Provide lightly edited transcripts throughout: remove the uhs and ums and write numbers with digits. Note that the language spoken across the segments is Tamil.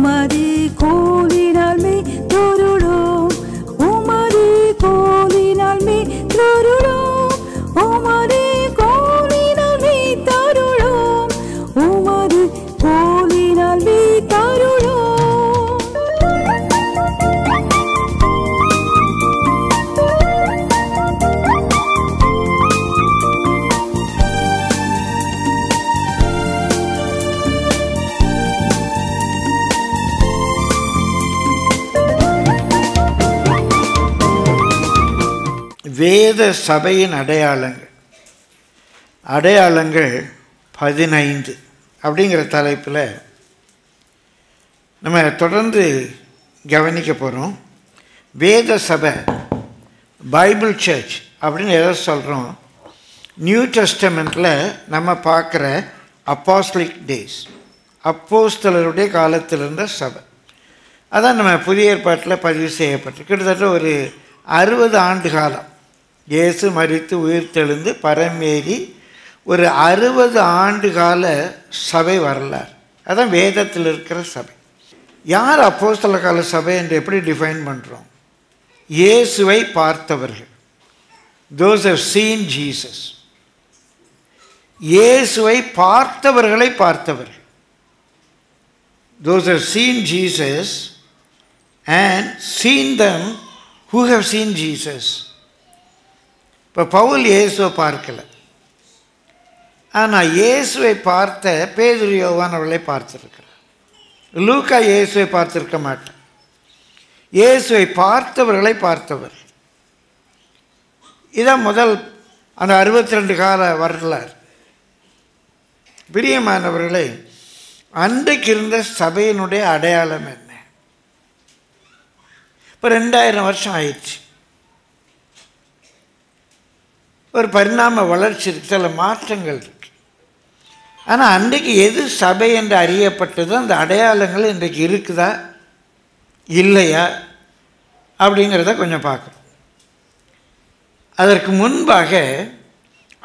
உமது கோலினால் மே தொருளோம், உமது கோலினால் மே தொருளோம், உமது கோலினால் மே தருளோம், உமது கோலினால் மே தருளோம். வேத சபையின் அடையாளங்கள் 15 அப்படிங்கிற தலைப்பில் நம்ம தொடர்ந்து கவனிக்க போகிறோம். வேத சபை, பைபிள் சர்ச் அப்படின்னு எதை சொல்கிறோம்? நியூ டெஸ்டமெண்ட்டில் நம்ம பார்க்குற அப்போஸ்தலிக் டேஸ், அப்போஸ்தலருடைய காலத்தில் இருந்த சபை. அதான் நம்ம புதிய ஏற்பாட்டில் பதிவு செய்யப்பட்டு கிட்டத்தட்ட ஒரு 60 ஆண்டு காலம் இயேசு மரித்து உயிர்த்தெழுந்து பரமேறி ஒரு 60 ஆண்டு கால சபை வரலாறு. அதான் வேதத்தில் இருக்கிற சபை. யார் அப்போஸ்தல கால சபை என்று எப்படி டிஃபைன் பண்ணுறோம்? இயேசுவை பார்த்தவர்கள், those have seen Jesus. இயேசுவை பார்த்தவர்களை பார்த்தவர்கள், those have seen Jesus and seen them who have seen Jesus. இப்போ பவுல் இயேசுவை பார்க்கல, ஆனால் இயேசுவை பார்த்த பேதுரு யோவான் அவர்களை பார்த்திருக்கிறார். லூக்கா இயேசுவை பார்த்திருக்க மாட்டார். இயேசுவை பார்த்தவர்களை பார்த்தவர். இதான் முதல் அந்த 62 கால வரலாறு. பிரியமானவர்களே, அன்றைக்கு இருந்த சபையினுடைய அடையாளம் என்ன? இப்போ 2000 வருஷம் ஆயிடுச்சு. ஒரு பரிணாம வளர்ச்சி இருக்கு, சில மாற்றங்கள் இருக்கு. ஆனால் அன்றைக்கு எது சபை என்று அறியப்பட்டதோ அந்த அடையாளங்கள் இன்றைக்கு இருக்குதா இல்லையா அப்படிங்கிறத கொஞ்சம் பார்க்குறோம். அதற்கு முன்பாக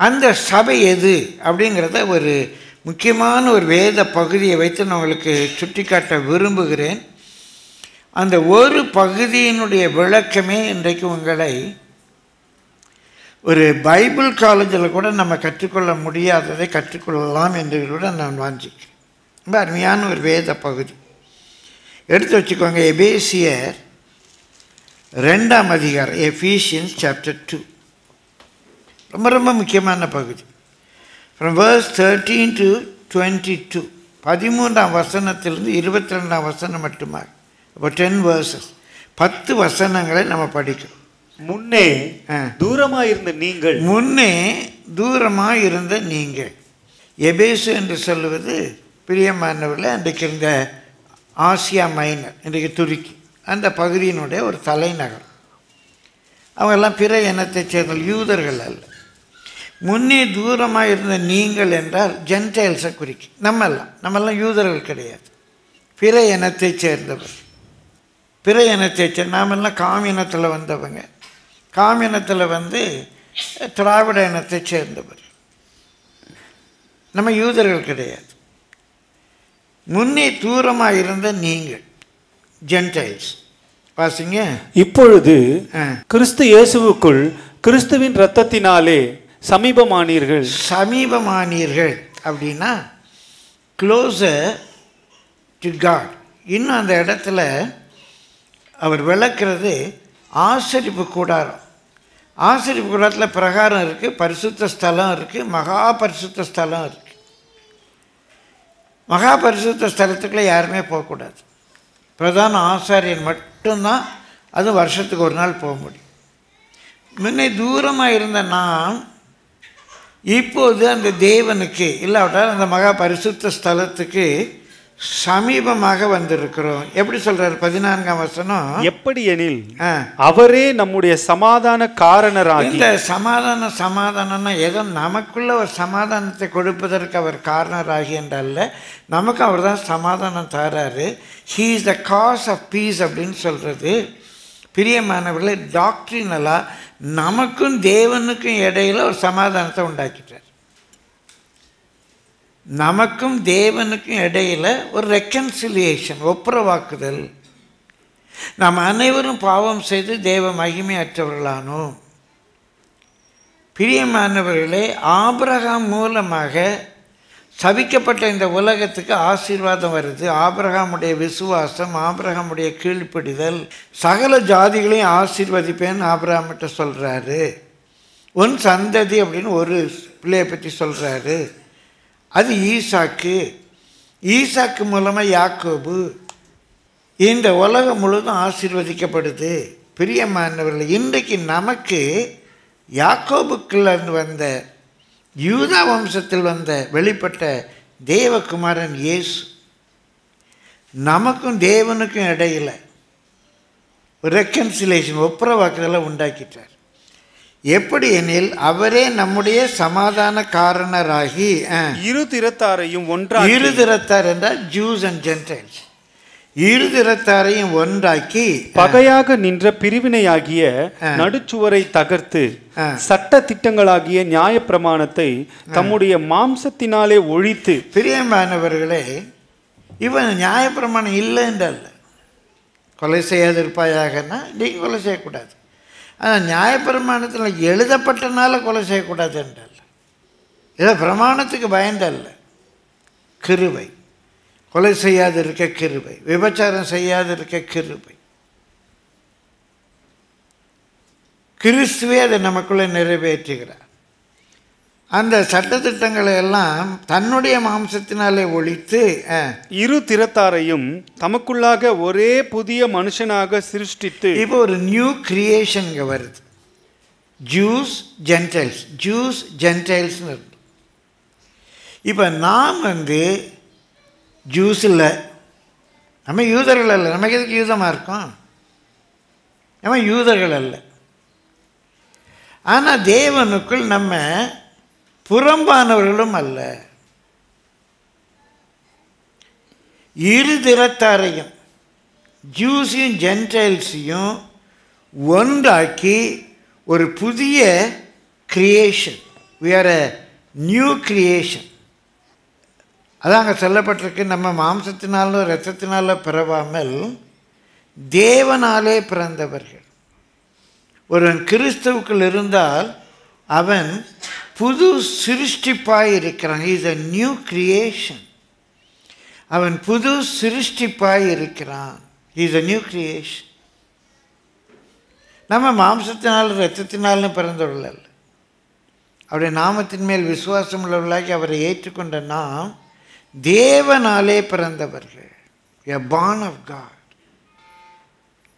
அந்த சபை எது அப்படிங்கிறத ஒரு முக்கியமான ஒரு வேத பகுதியை வைத்து நான் உங்களுக்கு சுட்டி காட்ட விரும்புகிறேன். அந்த ஒரு பகுதியினுடைய விளக்கமே இன்றைக்கு உங்களை ஒரு பைபிள் காலேஜில் கூட நம்ம கற்றுக்கொள்ள முடியாததை கற்றுக்கொள்ளலாம் என்று கூட நான் வாஞ்சிக்கிறேன். ரொம்ப அருமையான ஒரு வேத பகுதி எடுத்து வச்சுக்கோங்க. எபேசியர் 2ஆம் அதிகாரம், எஃபீசியன்ஸ் சாப்டர் 2, ரொம்ப ரொம்ப முக்கியமான பகுதி. ஃப்ரம் வேர்ஸ் 13 to 22, 13ஆம் வசனத்திலிருந்து 22ஆம் வசனம் மட்டுமாக, இப்போ 10 verses, 10 வசனங்களை நம்ம படிக்கிறோம். முன்னே தூரமாயிருந்த நீங்கள், முன்னே தூரமாயிருந்த நீங்கள். எபேசு என்று சொல்லுவது பிரியமானவர்கள் அன்றைக்கு இருந்த ஆசியா மைனர், இன்றைக்கு துருக்கி, அந்த பகுதியினுடைய ஒரு தலைநகர். அவங்கெல்லாம் பிற இனத்தைச் சேர்ந்த யூதர்கள் அல்ல. முன்னே தூரமாக இருந்த நீங்கள் என்றால் ஜென்டைல்ஸை குறிக்கும். நம்மெல்லாம் யூதர்கள் கிடையாது, பிற இனத்தைச் சேர்ந்தவர். பிற இனத்தைச் சேர்ந்த நாமெல்லாம் காமினத்தில் வந்தவங்க. காமினத்தில் திராவிட இனத்தைச் சேர்ந்தவர். நம்ம யூதர்கள் கிடையாது. முன்னே தூரமாக இருந்த நீங்கள் ஜென்டைல்ஸ். வாசிங்க. இப்பொழுது கிறிஸ்து இயேசுவுக்குள் கிறிஸ்துவின் இரத்தத்தினாலே சமீபமானீர்கள். சமீபமானீர்கள் அப்படின்னா க்ளோசர் டு காட். இன்னும் அந்த இடத்துல அவர் விளக்குறது ஆசரிப்பு கூடாரம். ஆசரிப்பு கூடாரத்தில் பிரகாரம் இருக்குது, பரிசுத்த ஸ்தலம் இருக்குது, மகா பரிசுத்த ஸ்தலம் இருக்குது. மகா பரிசுத்த ஸ்தலத்துக்குள்ளே யாருமே போகக்கூடாது. பிரதான ஆசாரியன் மட்டும்தான், அது வருஷத்துக்கு ஒரு நாள் போக முடியும். முன்னே தூரமாக இருந்த நாம் இப்போது அந்த தேவனுக்கு இல்லாவிட்டால் அந்த மகா பரிசுத்த ஸ்தலத்துக்கு சமீபமாக வந்திருக்கிறோம். எப்படி சொல்றாரு 14ஆம் வசனம்? எப்படி எனில் அவரே நம்முடைய சமாதான காரணராகி. இந்த சமாதானம்னா ஏதோ நமக்குள்ள ஒரு சமாதானத்தை கொடுப்பதற்கு அவர் காரணராகி என்றல்ல, நமக்கு அவர் தான் சமாதானம் தராரு. He is the cause of peace அப்படின்னு சொல்றது பிரியமானவர்களே, டாக்ட்ரினலாக நமக்கும் தேவனுக்கும் இடையில ஒரு சமாதானத்தை உண்டாக்கிட்டார். நமக்கும் தேவனுக்கும் இடையில் ஒரு ரெக்கன்சிலியேஷன், ஒப்புரவாக்குதல். நாம் அனைவரும் பாவம் செய்து தேவ மகிமையற்றவர்களானோம். பிரியமானவர்களே, ஆபிரகாம் மூலமாக சபிக்கப்பட்ட இந்த உலகத்துக்கு ஆசீர்வாதம் வருது. ஆபிரகாமுடைய விசுவாசம், ஆபிரகாமுடைய கீழ்ப்படிதல், சகல ஜாதிகளையும் ஆசீர்வதிப்பேன்னு ஆபிரகாமிட்ட சொல்கிறாரு. உன் சந்ததி அப்படின்னு ஒரு பிள்ளையை பற்றி சொல்கிறாரு. அது ஈசாக்கு. ஈசாக்கு மூலமாக யாக்கோபு. இந்த உலகம் முழுவதும் ஆசீர்வதிக்கப்படுது. பிரியமானவர்கள், இன்றைக்கு நமக்கு யாக்கோபுக்குள்ளேருந்து வந்த, யூதா வம்சத்தில் வந்த வெளிப்பட்ட தேவகுமாரன் இயேசு நமக்கும் தேவனுக்கும் இடையில் ஒரு ரெக்கன்சிலேஷன், ஒப்புரவாக்குதலை உண்டாக்கிட்டார். எப்படி எனில் அவரே நம்முடைய சமாதான காரணராகி, இரு திறத்தாரையும் ஒன்றாக்கி, இரு திறத்தார் என்றால் ஜூஸ் அண்ட் ஜென்டைல்ஸ், இரு திறத்தாரையும் ஒன்றாக்கி பகையாக நின்ற பிரிவினையாகிய நடுச்சுவரை தகர்த்து சட்ட திட்டங்களாகிய நியாய பிரமாணத்தை தம்முடைய மாம்சத்தினாலே ஒழித்து. பிரியமானவர்களே, இவன் நியாய பிரமாணம் இல்லை என்றல்ல. கொலை செய்யாதிருப்பாயாகனா நீங்கள் கொலை செய்யக்கூடாது. ஆனால் நியாயப்பிரமாணத்தில் எழுதப்பட்டனால கொலை செய்யக்கூடாது என்றல்ல. இதை பிரமாணத்துக்கு பயந்தல்ல, கிருபை. கொலை செய்யாது இருக்க கிருபை, விபச்சாரம் செய்யாது இருக்க கிருபை. கிறிஸ்துவே அதை நமக்குள்ளே நிறைவேற்றுகிறார். அந்த சட்டத்திட்டங்களை எல்லாம் தன்னுடைய மாம்சத்தினாலே ஒழித்து இரு திறத்தாரையும் தமக்குள்ளாக ஒரே புதிய மனுஷனாக சிருஷ்டித்து. இப்போ ஒரு நியூ கிரியேஷன் வருது. ஜூஸ் ஜென்டைல்ஸ், ஜூஸ் ஜென்டைல்ஸ்னு இருக்கு. இப்போ நாம் ஜூஸ் இல்லை, நம்ம யூதர்கள் அல்ல. நமக்கு எதுக்கு யூதமாக இருக்கோம்? நம்ம யூதர்கள் அல்ல. ஆனால் தேவனுக்குள் நம்ம புறம்பானவர்களும் அல்ல. இரு திறத்தாரையும் ஜூஸையும் ஜென்டைல்ஸையும் ஒன்றாக்கி ஒரு புதிய creation. we are a new creation. அதான் அங்கே சொல்லப்பட்டிருக்கு, நம்ம மாம்சத்தினாலும் இரத்தத்தினாலும் பிறவாமல் தேவனாலே பிறந்தவர்கள். ஒருவன் கிறிஸ்துவுக்குள் இருந்தால் அவன் புது சிருஷ்டிப்பாய் இருக்கிறான். Is a new creation. அவன் புது சிருஷ்டிப்பாய் இருக்கிறான். Is a new creation. நம்ம மாம்சத்தினாலும் இரத்தத்தினாலும் பிறந்தவர்கள் அல்ல. அவருடைய நாமத்தின் மேல் விசுவாசம் உள்ளவர்களாகி அவரை ஏற்றுக்கொண்ட நாம் தேவனாலே பிறந்தவர்கள். we are born of God.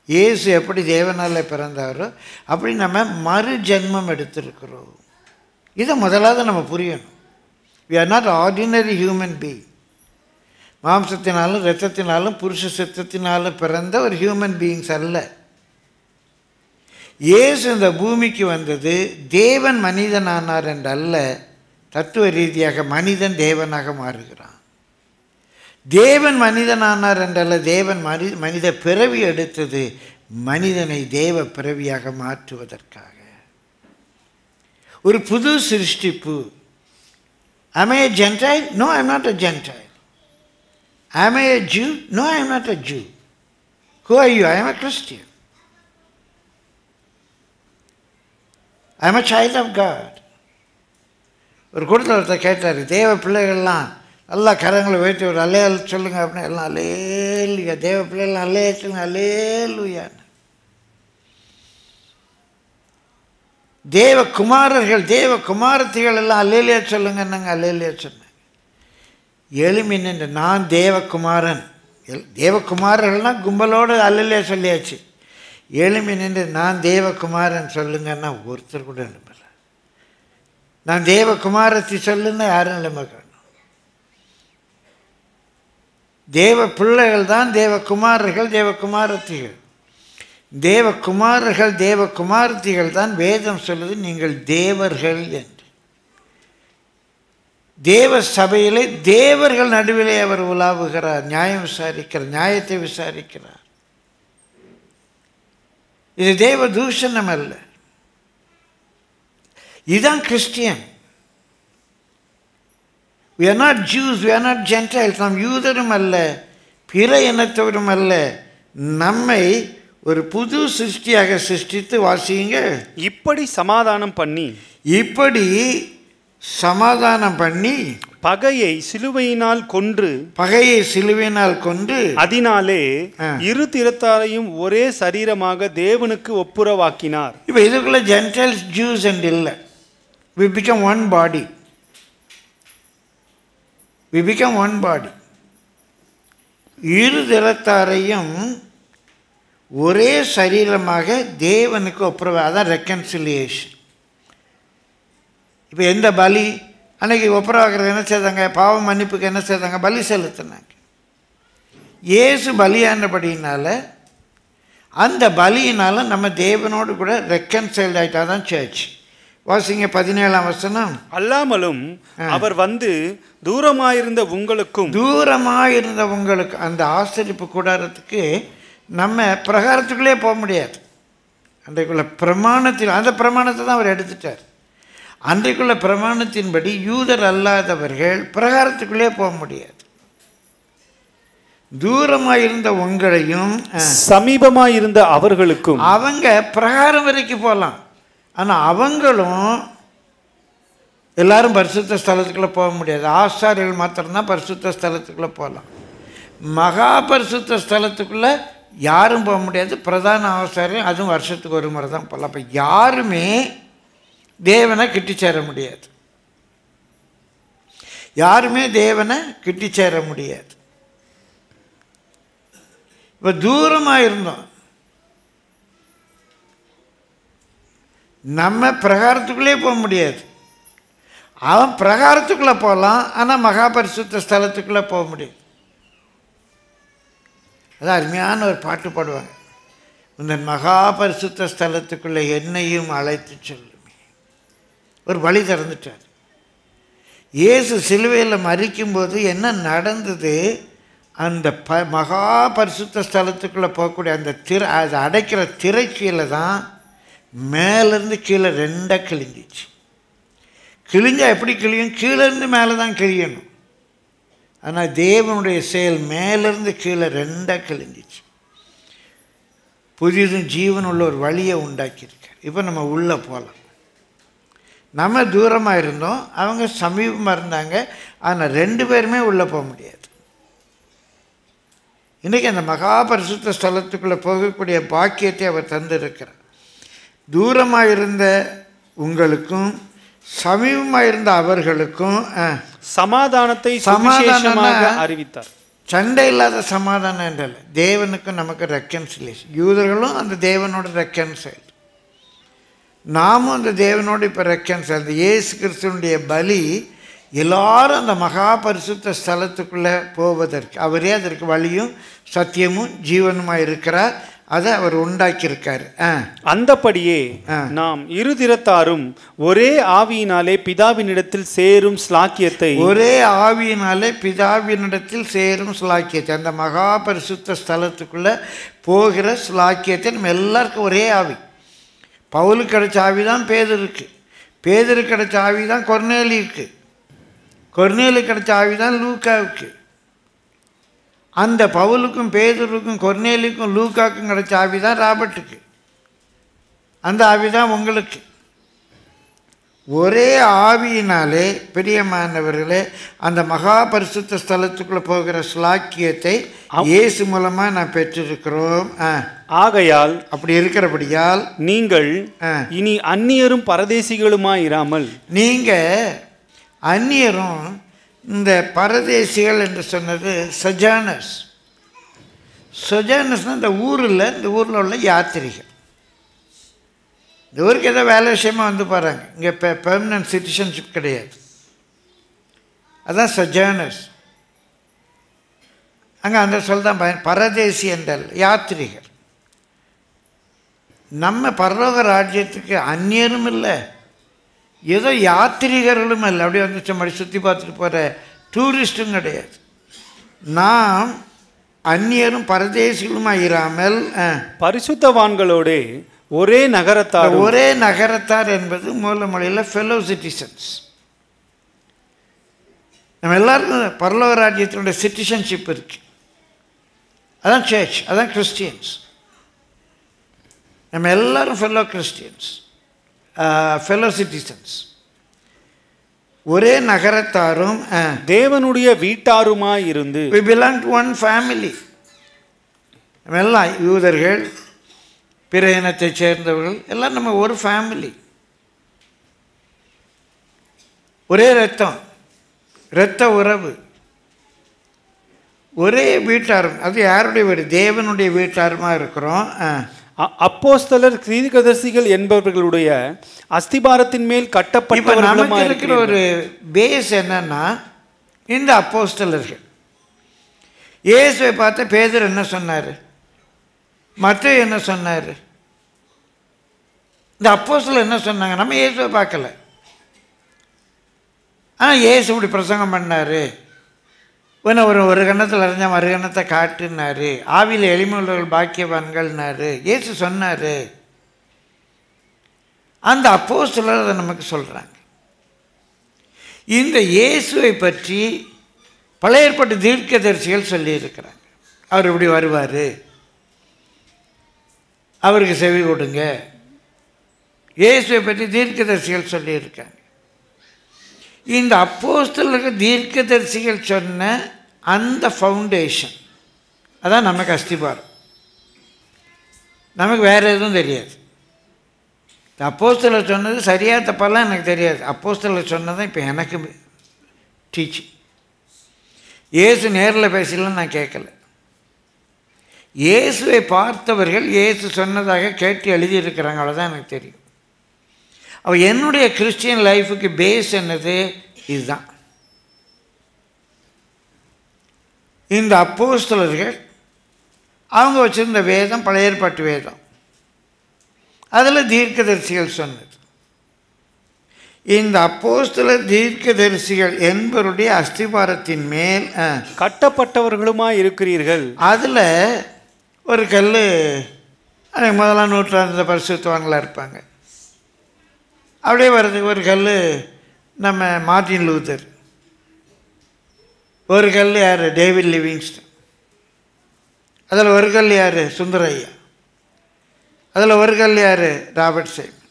இயேசு எப்படி தேவனாலே பிறந்தாரோ அப்படி நம்ம மறு ஜென்மம் எடுத்திருக்கிறோம். இதை முதலாவது நம்ம புரியணும். we are not ordinary human being. மாம்சத்தினாலும் இரத்தத்தினாலும் புருஷ சித்தத்தினாலும் பிறந்த ஒரு ஹியூமன் பீயிங்ஸ் அல்ல. இயேசு இந்த பூமிக்கு வந்தது தேவன் மனிதனானார் என்றல்ல, தத்துவ ரீதியாக மனிதன் தேவனாக மாறுகிறான். தேவன் மனிதனானார் என்றல்ல, தேவன் மனித பிறவி எடுத்தது மனிதனை தேவ பிறவியாக மாற்றுவதற்காக. ஒரு புது சிருஷ்டிப்பு. Am I a Gentile? No, I am not a Gentile. Am I a Jew? No, I am not a Jew. Who are you? I am a Christian. I am a child of God. ஒரு கூட்டத்தில் ஒருத்தர் கேட்டார், தேவ பிள்ளைகள்லாம் எல்லா கரங்களை வைத்து ஒரு அல்லேல் சொல்லுங்க அப்படின்னு. எல்லாம் அல்லேலுயா, தேவ பிள்ளைகள்லாம் அல்லே சொல்லுங்க, அல்லேலுயான்னு. தேவ குமாரர்கள் தேவ குமாரத்திகள் எல்லாம் அல்லேலியா சொல்லுங்கன்னாங்க. அல்லேலியா சொன்னேன். எளிமை நின்று நான் தேவகுமாரன். தேவகுமாரர்கள்னால் கும்பலோடு அல்லேலியா சொல்லியாச்சு. எளிமை நின்று நான் தேவகுமாரன் சொல்லுங்கன்னா ஒருத்தர் கூட எழும்பல. நான் தேவகுமாரத்தி சொல்லுன்னா யாரும் எழும்ப காணும். தேவ பிள்ளைகள் தான் தேவகுமாரர்கள், தேவகுமாரத்திகள். தேவகுமாரர்கள் தேவகுமாரத்திகள் தான் வேதம் சொல்லுது நீங்கள் தேவர்கள் என்று. தேவ சபையிலே தேவர்கள் நடுவிலே அவர் உலாவுகிறார், நியாயம் விசாரிக்கிறார், நியாயத்தை விசாரிக்கிறார். இது தேவ தூஷணம் அல்ல. இதுதான் Christian. we are not Jews, we are not Gentiles. நாம் யூதரும் அல்ல, பிற இனத்தவரும் அல்ல. நம்மை ஒரு புது சிருஷ்டியாக சிருஷ்டித்து வாசியுங்க. இப்படி சமாதானம் பண்ணி பகையை சிலுவையினால் கொன்று அதனாலே இரு திறத்தாரையும் ஒரே சரீரமாக தேவனுக்கு ஒப்புரவாக்கினார். இப்ப இதுக்குள்ள ஜென்டைல்ஸ் ஜூஸ் அண்ட் இல்ல. we become one body. இரு திறத்தாரையும் ஒரே சரீரமாக தேவனுக்கு ஒப்புரவா, அதான் ரெக்கன்சிலியேஷன். இப்போ எந்த பலி அன்னைக்கு ஒப்புரவாக்குறது என்ன செய்தாங்க? பாவ மன்னிப்புக்கு என்ன செய்தாங்க? பலி செலுத்தினாங்க. இயேசு பலியானபடினால அந்த பலியினால நம்ம தேவனோடு கூட ரெக்கன்சைல்ட் ஆகிட்டா தான் சர்ச். வாசிங்க 17ஆம் வசனம். அல்லாமலும் அவர் வந்து தூரமாயிருந்த உங்களுக்கு அந்த ஆசரிப்பு கூடாரத்துக்கு நம்ம பிரகாரத்துக்குள்ளே போக முடியாது. அன்றைக்குள்ள பிரமாணத்தில் அந்த பிரமாணத்தை தான் அவர் எடுத்துட்டார். அன்றைக்குள்ள பிரமாணத்தின்படி யூதர் அல்லாதவர்கள் பிரகாரத்துக்குள்ளே போக முடியாது. தூரமாயிருந்த உங்களையும் சமீபமாயிருந்த அவர்களுக்கும் அவங்க பிரகாரம் வரைக்கும் போகலாம். ஆனால் அவங்களும் எல்லாரும் பரிசுத்த ஸ்தலத்துக்குள்ளே போக முடியாது. ஆசாரியர்கள் மாத்திரம்தான் பரிசுத்த ஸ்தலத்துக்குள்ளே போகலாம். மகா பரிசுத்த ஸ்தலத்துக்குள்ளே யாரும் போக முடியாது. பிரதான ஆசாரியம் அதுவும் வருஷத்துக்கு ஒரு முறை தான் போகலாம். அப்போ யாருமே தேவனை கிட்டி சேர முடியாது. இப்போ தூரமாக இருந்தோம், நம்ம பிரகாரத்துக்குள்ளே போக முடியாது. அவன் பிரகாரத்துக்குள்ளே போகலாம், ஆனால் மகா பரிசுத்த ஸ்தலத்துக்குள்ளே போக முடியாது. அதான் அருமையான ஒரு பாட்டு பாடுவாங்க. இந்த மகா பரிசுத்த ஸ்தலத்துக்குள்ளே என்னையும் அழைத்து சொல்லுமே. ஒரு வழி திறந்துட்டார். இயேசு சிலுவையில் மரிக்கும்போது என்ன நடந்தது? அந்த மகா பரிசுத்த ஸ்தலத்துக்குள்ளே போகக்கூடிய அந்த அதை அடைக்கிற திரைக்கீழே தான் மேலேருந்து கீழே ரெண்டாக கிழிஞ்சிச்சு. கிழிஞ்சால் எப்படி கிழியும்? கீழேருந்து மேலே தான் கிழியணும். ஆனால் தேவனுடைய செயல் மேலேருந்து கீழே ரெண்டாக கிழிஞ்சிச்சு. புதிதும் ஜீவன் உள்ள ஒரு வழியை உண்டாக்கியிருக்கார். இப்போ நம்ம உள்ளே போகலாம். நம்ம தூரமாக இருந்தோம், அவங்க சமீபமாக இருந்தாங்க. ஆனால் ரெண்டு பேருமே உள்ளே போக முடியாது. இன்றைக்கி அந்த மகா பரிசுத்த ஸ்தலத்துக்குள்ளே போகக்கூடிய பாக்கியத்தை அவர் தந்திருக்கிறார். தூரமாக இருந்த உங்களுக்கும் சமீபமாக இருந்த அவர்களுக்கும் சமாதானத்தை அறிவித்தார். சண்டை இல்லாத சமாதானம் என்றல்ல, தேவனுக்கும் நமக்கு ரெக்கன்சிலேஷன். யூதர்களும் அந்த தேவனோட ரெக்கன்சைல், நாமும் அந்த தேவனோடு இப்போ ரெக்கன்சைல். அந்த இயேசு கிறிஸ்துவனுடைய பலி எல்லாரும் அந்த மகா பரிசுத்த ஸ்தலத்துக்குள்ளே போவதற்கு அவரே அதற்கு வழியும் சத்தியமும் ஜீவனுமாக இருக்கிறார். அதை அவர் உண்டாக்கியிருக்காரு. அந்தபடியே நாம் இருதிறத்தாரும் ஒரே ஆவியினாலே பிதாவினிடத்தில் சேரும் ஸ்லாக்கியத்தை அந்த மகா பரிசுத்த ஸ்தலத்துக்குள்ளே போகிற ஸ்லாக்கியத்தை நம்ம எல்லாருக்கும் ஒரே ஆவி. பவுலுக்கு கிடைச்ச ஆவி தான் பேதுருக்கு, பேதுருக்கு கிடைச்ச ஆவி தான் கொர்நேலியுக்கு, கொர்நேலிக்கு கிடைச்ச ஆவி தான் லூக்காவுக்கு. அந்த பவுலுக்கும் பேதுருக்கும் கொர்நேலிக்கும் லூக்காவுக்கும் கிடைச்ச ஆவி தான் ராபர்ட்டுக்கு. அந்த ஆவி தான் உங்களுக்கு. ஒரே ஆவியினாலே பிரியமானவர்களே அந்த மகா பரிசுத்த ஸ்தலத்துக்குள்ளே போகிற ஸ்லாக்கியத்தை இயேசு மூலமாக நான் பெற்றிருக்கிறோம். ஆகையால் அப்படி இருக்கிறபடியால் நீங்கள் இனி அந்நியரும் பரதேசிகளுமாயிராமல், நீங்கள் அந்நியரும் இந்த பரதேசிகள் என்று சொன்னது சொஜானஸ். சொஜானஸ்னால் இந்த ஊரில் உள்ள யாத்திரிகள். இந்த ஊருக்கு ஏதோ வேலை விஷயமாக வந்து பாருங்க, இங்கே பெர்மனன்ட் சிட்டிசன்ஷிப் கிடையாது. அதான் சொஜானஸ். அங்கே அந்த சொல் தான் பரதேசி என்றால் யாத்திரிகள். நம்ம பரலோக ராஜ்யத்துக்கு அந்நியரும் இல்லை, ஏதோ யாத்திரிகர்களும் இல்லை, அப்படியே வந்து சும்மா சுற்றி பார்த்துட்டு போகிற டூரிஸ்ட்டும் கிடையாது. நாம் அந்நியரும் பரதேசிகளுமாக இராமல் பரிசுத்தவான்களோடு ஒரே நகரத்தார் என்பது மூல மொழியில் ஃபெலோ சிட்டிசன்ஸ். நம்ம எல்லாருக்கும் பரலோக ராஜ்யத்தினுடைய சிட்டிசன்ஷிப் இருக்கு. அதான் சர்ச், அதான் கிறிஸ்டியன்ஸ். நம்ம எல்லாரும் ஃபெல்லோ கிறிஸ்டியன்ஸ், ஃபெல்லோ சிட்டிசன்ஸ், ஒரே நகரத்தாரும் தேவனுடைய வீட்டாருமாய் இருந்து we belong to one family. நம்ம எல்லாம் யூதர்கள், பிற இனத்தைச் சேர்ந்தவர்கள் எல்லாம் நம்ம ஒரு ஃபேமிலி, ஒரே ரத்தம், இரத்த உறவு, ஒரே வீட்டாரும். அது யாருடைய வீடு? தேவனுடைய வீட்டாருமா இருக்கிறோம். அப்போஸ்தலர் தீர்க்கதரிசிகள் என்பவர்களுடைய அஸ்திபாரத்தின் மேல் கட்டப்பட்டவர்களுமாய் இருக்கிற ஒரு பேஸ் என்னன்னா இந்த அப்போஸ்தலர்கள். இயேசுவை பார்த்து பேதுரு என்ன சொன்னார்? மத்தேயு என்ன சொன்னார்? இந்த அப்போஸ்தலர் என்ன சொன்னாங்க? நம்ம இயேசுவை பார்க்கல. இயேசு இப்படி பிரசங்கம் பண்ணார், ஒரு கண்ணத்தில் அறிஞ்ச மறு கண்ணத்தை காட்டுனாரு, ஆவியில் எளிமையுள்ளவர்கள் பாக்கியவான்கள்னாரு இயேசு சொன்னார். அந்த அப்போஸ்தலர் அதை நமக்கு சொல்கிறாங்க. இந்த இயேசுவை பற்றி பழைய ஏற்பாட்டு தீர்க்கதரிசிகள் சொல்லியிருக்கிறாங்க. அவர் இப்படி வருவார், அவருக்கு செவி கொடுங்க. இயேசுவை பற்றி தீர்க்கதரிசிகள் சொல்லியிருக்காங்க. இந்த அப்போஸ்தலருக்கு தீர்க்கதரிசிகள் சொன்ன அந்த ஃபவுண்டேஷன் அதான் நமக்கு அஸ்திபாரம். நமக்கு வேறு எதுவும் தெரியாது. அப்போஸ்தலர் சொன்னது சரியா தப்பெல்லாம் எனக்கு தெரியாது. அப்போஸ்தலர் சொன்னதான் இப்போ எனக்கு டீச்சிங். இயேசு நேரில் பேசலாம் நான் கேட்கல. இயேசுவை பார்த்தவர்கள் இயேசு சொன்னதாக கேட்டு எழுதியிருக்கிறாங்க, அவ்வளோதான் எனக்கு தெரியும். அவ என்னுடைய கிறிஸ்டியன் லைஃபுக்கு பேஸ் என்னது? இதுதான். இந்த அப்போஸ்தலர்கள் அவங்க வச்சுருந்த வேதம் பழைய ஏற்பாட்டு வேதம், அதில் தீர்க்கதரிசிகள் சொன்னது. இந்த அப்போஸ்தலர் தீர்க்கதரிசிகள் என்பவருடைய அஸ்திபாரத்தின் மேல் கட்டப்பட்டவர்களுமாய் இருக்கிறீர்கள். அதில் ஒரு கல், முதலாம் நூற்றாண்டு பரிசுத்தவான்களாக இருப்பாங்க. அப்படியே வர்றதுக்கு ஒரு கல் நம்ம மார்ட்டின் லூத்தர், ஒரு கல் யார்? David Livingstone. அதில் ஒரு கல் யார்? சுந்தரையா. அதில் ஒரு கல் யார்? Robert Simon.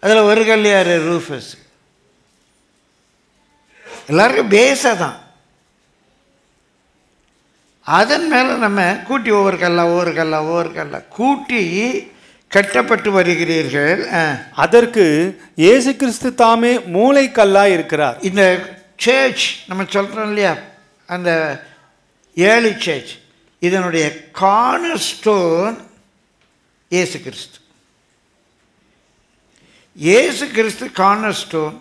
அதில் ஒரு கல் யார்? ரூஃபஸ். எல்லாருக்கும் பேஸாக தான். அதன் மேலே நம்ம கூட்டி ஒவ்வொரு கல்லா கூட்டி கட்டப்பட்டு வருகிறீர்கள். அதற்கு இயேசு கிறிஸ்து தாமே மூளைக்கல்லா இருக்கிறார். இந்த சர்ச் நம்ம சொல்கிறோம் இல்லையா, அந்த ஏர்லி சர்ச், இதனுடைய கார்னர் ஸ்டோன் இயேசு கிறிஸ்து. இயேசு கிறிஸ்து கார்னர் ஸ்டோன்,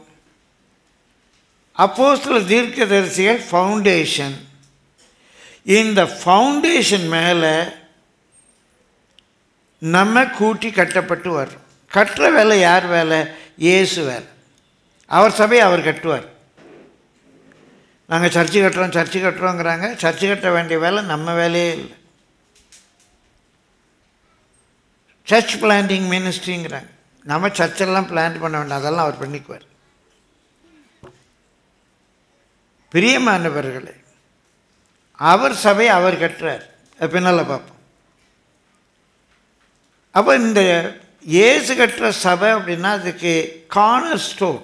அப்போஸ்தலர் தீர்க்கதரிசிகள் ஃபவுண்டேஷன். இந்த ஃபவுண்டேஷன் மேலே நம்ம கூட்டி கட்டப்பட்டு வர்றோம். கட்டுற வேலை யார் வேலை? இயேசு வேலை. அவர் சபையை அவர் கட்டுவார். நாங்கள் சர்ச்சு கட்டுறோங்கிறாங்க. சர்ச்சு கட்ட வேண்டிய வேலை நம்ம வேலையே இல்லை. சர்ச் பிளான்டிங் மினிஸ்ட்ரிங்கிறாங்க. நம்ம சர்ச்செல்லாம் பிளான் பண்ண வேண்டாம், அதெல்லாம் அவர் பண்ணிக்குவார். பிரியமானவர்களே, அவர் சபையை அவர் கட்டுறார். பின்னால் பார்ப்போம். அப்போ இந்த இயேசு கட்டுற சபை அப்படின்னா அதுக்கு கார்னர் ஸ்டோன்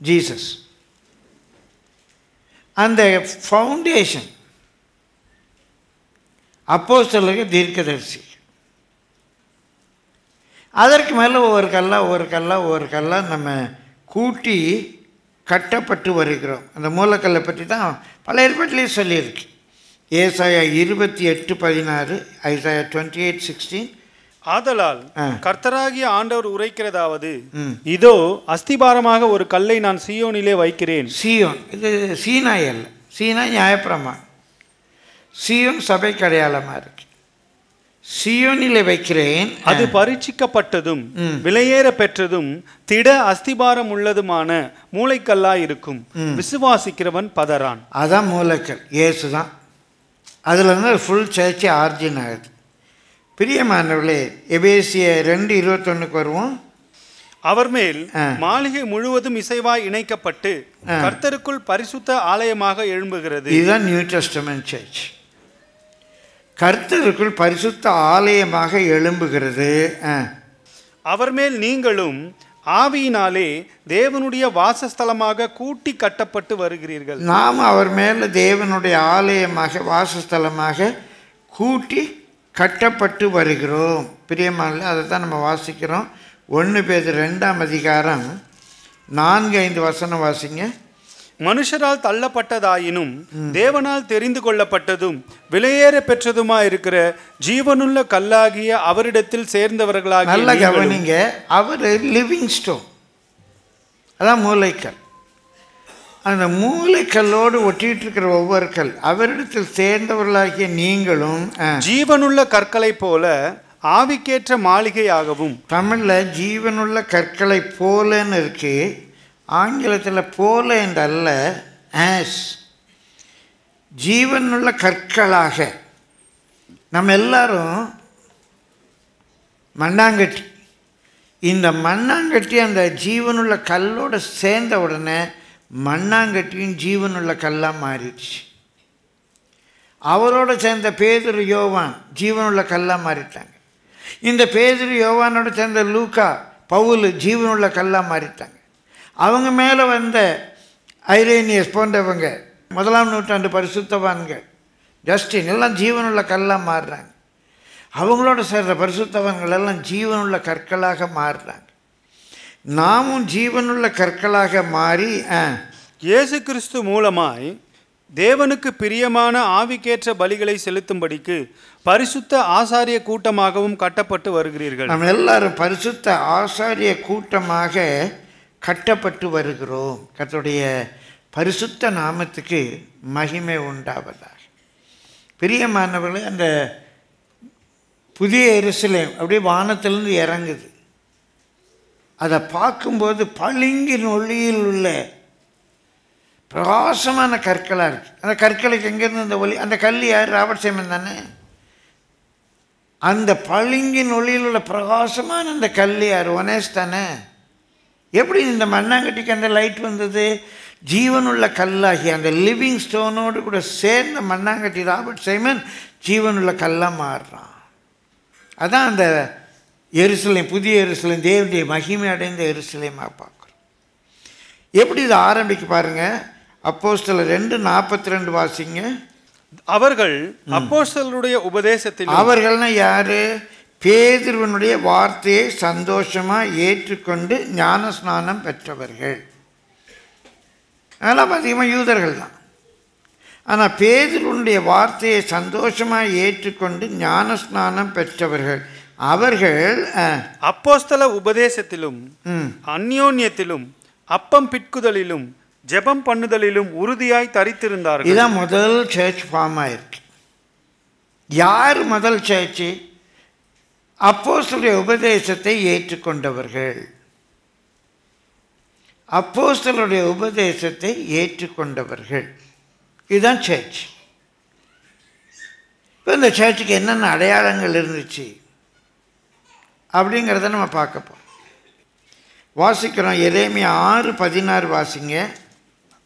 ஜீசஸ். அந்த ஃபவுண்டேஷன் அப்போஸ்தலர்கள் தீர்க்கதரிசி. அதற்கு மேலே ஒவ்வொரு கல்லா நம்ம கூட்டி கட்டப்பட்டு வருகிறோம். அந்த மூலக்கல்லை பற்றி தான் பல ஏற்பாட்டிலே சொல்லியிருக்கு. ஏசாயா 28:16, ஐசாயா 28:16. ஆதலால் கர்த்தராகிய ஆண்டவர் உரைக்கிறதாவது, இதோ அஸ்திபாரமாக ஒரு கல்லை நான் சீயோனிலே வைக்கிறேன். சீயோன் இது சீனாய் அல்ல. சீனாய் நியாயப்பிரமாணம். சீயோன் சபைக்கு அடையாளமாக இருக்கு. சீயோனிலே வைக்கிறேன், அது பரீட்சிக்கப்பட்டதும் விலையேற பெற்றதும் திட அஸ்திபாரம் உள்ளதுமான மூளைக்கல்லா இருக்கும். விசுவாசிக்கிறவன் பதறான். அதான் மூளைக்கல், இயேசு தான். அதுல இருந்து ஃபுல் சர்ச்சை ஆர்ஜின் ஆகுது. பிரியமானவர்களே, எபேசியர் 2:21 வருவோம். அவர் மேல் மாளிகை முழுவதும் இசைவாய் இணைக்கப்பட்டு கர்த்தருக்குள் பரிசுத்த ஆலயமாக எழும்புகிறது. இதுதான் நியூ டெஸ்டமென்ட் சர்ச். கர்த்தருக்குள் பரிசுத்த ஆலயமாக எழும்புகிறது. அவர் மேல் நீங்களும் ஆவியினாலே தேவனுடைய வாசஸ்தலமாக கூட்டி கட்டப்பட்டு வருகிறீர்கள். நாம் அவர் மேல தேவனுடைய ஆலயமாக வாசஸ்தலமாக கூட்டி கட்டப்பட்டு வருகிறோம். பிரியமானவர்களே, அதை தான் நம்ம வாசிக்கிறோம். 1 பேதுரு 2ஆம் அதிகாரம் 4-5 வசனம் வாசிங்க. மனுஷரால் தள்ளப்பட்டதாயினும் தேவனால் தெரிந்து கொள்ளப்பட்டதும் விலையேற பெற்றதுமா இருக்கிற ஜீவனுள்ள கல்லாகிய அவரிடத்தில் சேர்ந்தவர்களாக. நல்ல கவனிங்க, அவர் லிவிங் ஸ்டோன், அதான் மூளைக்கல். அந்த மூளைக்கல்லோடு ஒட்டிட்டு இருக்கிற ஒவ்வொரு கல் அவரிடத்தில் சேர்ந்தவர்களாகிய நீங்களும் ஜீவனுள்ள கற்களை போல ஆவிக்கேற்ற மாளிகையாகவும். தமிழில் ஜீவனுள்ள கற்களை போலன்னு இருக்கு, ஆங்கிலத்தில் போல என்றல்ல, ஆஸ். ஜீவனுள்ள கற்களாக. நம்ம எல்லாரும் மண்ணாங்கட்டி. இந்த மண்ணாங்கட்டி அந்த ஜீவனுள்ள கல்லோடு சேர்ந்த உடனே மண்ணாங்கட்டியும் ஜீவனுள்ள கல்லாக மாறிடுச்சு. அவரோடு சேர்ந்த பேதுரு யோவான் ஜீவனுள்ள கல்லாக மாறிட்டாங்க. இந்த பேதுரு யோவானோடு சேர்ந்த லூக்கா பவுல் ஜீவனுள்ள கல்லாக மாறிட்டாங்க. அவங்க மேலே வந்த ஐரேனியஸ் போன்றவங்க, 1ஆம் நூற்றாண்டு பரிசுத்தவான்கள், ஜஸ்டின் எல்லாம் ஜீவனுள்ள கல்லாக மாறுறாங்க. அவங்களோட சேர்ந்த பரிசுத்தவான்கள் எல்லாம் ஜீவனுள்ள கற்களாக மாறுறாங்க. நாமும் ஜீவனுள்ள கற்களாக மாறி இயேசு கிறிஸ்து மூலமாய் தேவனுக்கு பிரியமான ஆவிக்கேற்ற பலிகளை செலுத்தும்படிக்கு பரிசுத்த ஆசாரிய கூட்டமாகவும் கட்டப்பட்டு வருகிறீர்கள். நம்ம எல்லாரும் பரிசுத்த ஆசாரிய கூட்டமாக கட்டப்பட்டு வருகிறோம். கர்த்தருடைய பரிசுத்த நாமத்துக்கு மகிமை உண்டாவதாக. பிரியமானவர்களே, அந்த புதிய எருசலேம் அப்படியே வானத்திலிருந்து இறங்குது. அதை பார்க்கும்போது பளிங்கின் ஒளியில் உள்ள பிரகாசமான கற்களாக இருக்குது. அந்த கற்களுக்கு எங்கேருந்து அந்த ஒளி? அந்த கல் யார்? ராபர்ட் சைமன் தானே. அந்த பளிங்கின் ஒளியில் உள்ள பிரகாசமான அந்த கல் யார்? ஒனேஸ் தானே. எப்படி இந்த மண்ணாங்கட்டிக்கு அந்த லைட் வந்தது? ஜீவனுள்ள கல்லாகி அந்த லிவிங் ஸ்டோனோடு கூட சேர்ந்த மண்ணாங்கட்டி ராபர்ட் சைமன் ஜீவனுள்ள கல்லாக மாறுறான். அதான் அந்த எருசலேம், புதிய எருசலேம், தேவனுடைய மகிமை அடைந்த எருசலேமாக பார்க்குறோம். எப்படி இது ஆரம்பிக்க பாருங்க. அப்போஸ்தலர் 2:42 வாசிங்க. அவர்கள் அப்போஸ்தலருடைய உபதேசத்தில். அவர்கள்னா யாரு? பேதுருவனுடைய வார்த்தையை சந்தோஷமாக ஏற்றுக்கொண்டு ஞான ஸ்நானம் பெற்றவர்கள். அதெல்லாம் அதிகமாக யூதர்கள் தான். ஆனால் பேதுருவனுடைய வார்த்தையை சந்தோஷமாக ஏற்றுக்கொண்டு ஞான ஸ்நானம் பெற்றவர்கள் அவர்கள் அப்போஸ்தல உபதேசத்திலும் அந்யோன்யத்திலும் அப்பம் பிட்குதலிலும் ஜெபம் பண்ணுதலிலும் உறுதியாய் தரித்திருந்தார்கள். இதான் முதல் சர்ச் ஃபார்ம் ஆயிருக்கு. யார் முதல் சர்ச்சு? அப்போஸ்தலருடைய உபதேசத்தை ஏற்றுக்கொண்டவர்கள். அப்போஸ்தலருடைய உபதேசத்தை ஏற்றுக்கொண்டவர்கள், இதுதான் சர்ச். இப்போ இந்த சர்ச்சுக்கு என்னென்ன அடையாளங்கள் இருந்துச்சு அப்படிங்கிறத நம்ம பார்க்க போகிறோம். வாசிக்கிறோம். எரேமியா 6:16 வாசிங்க.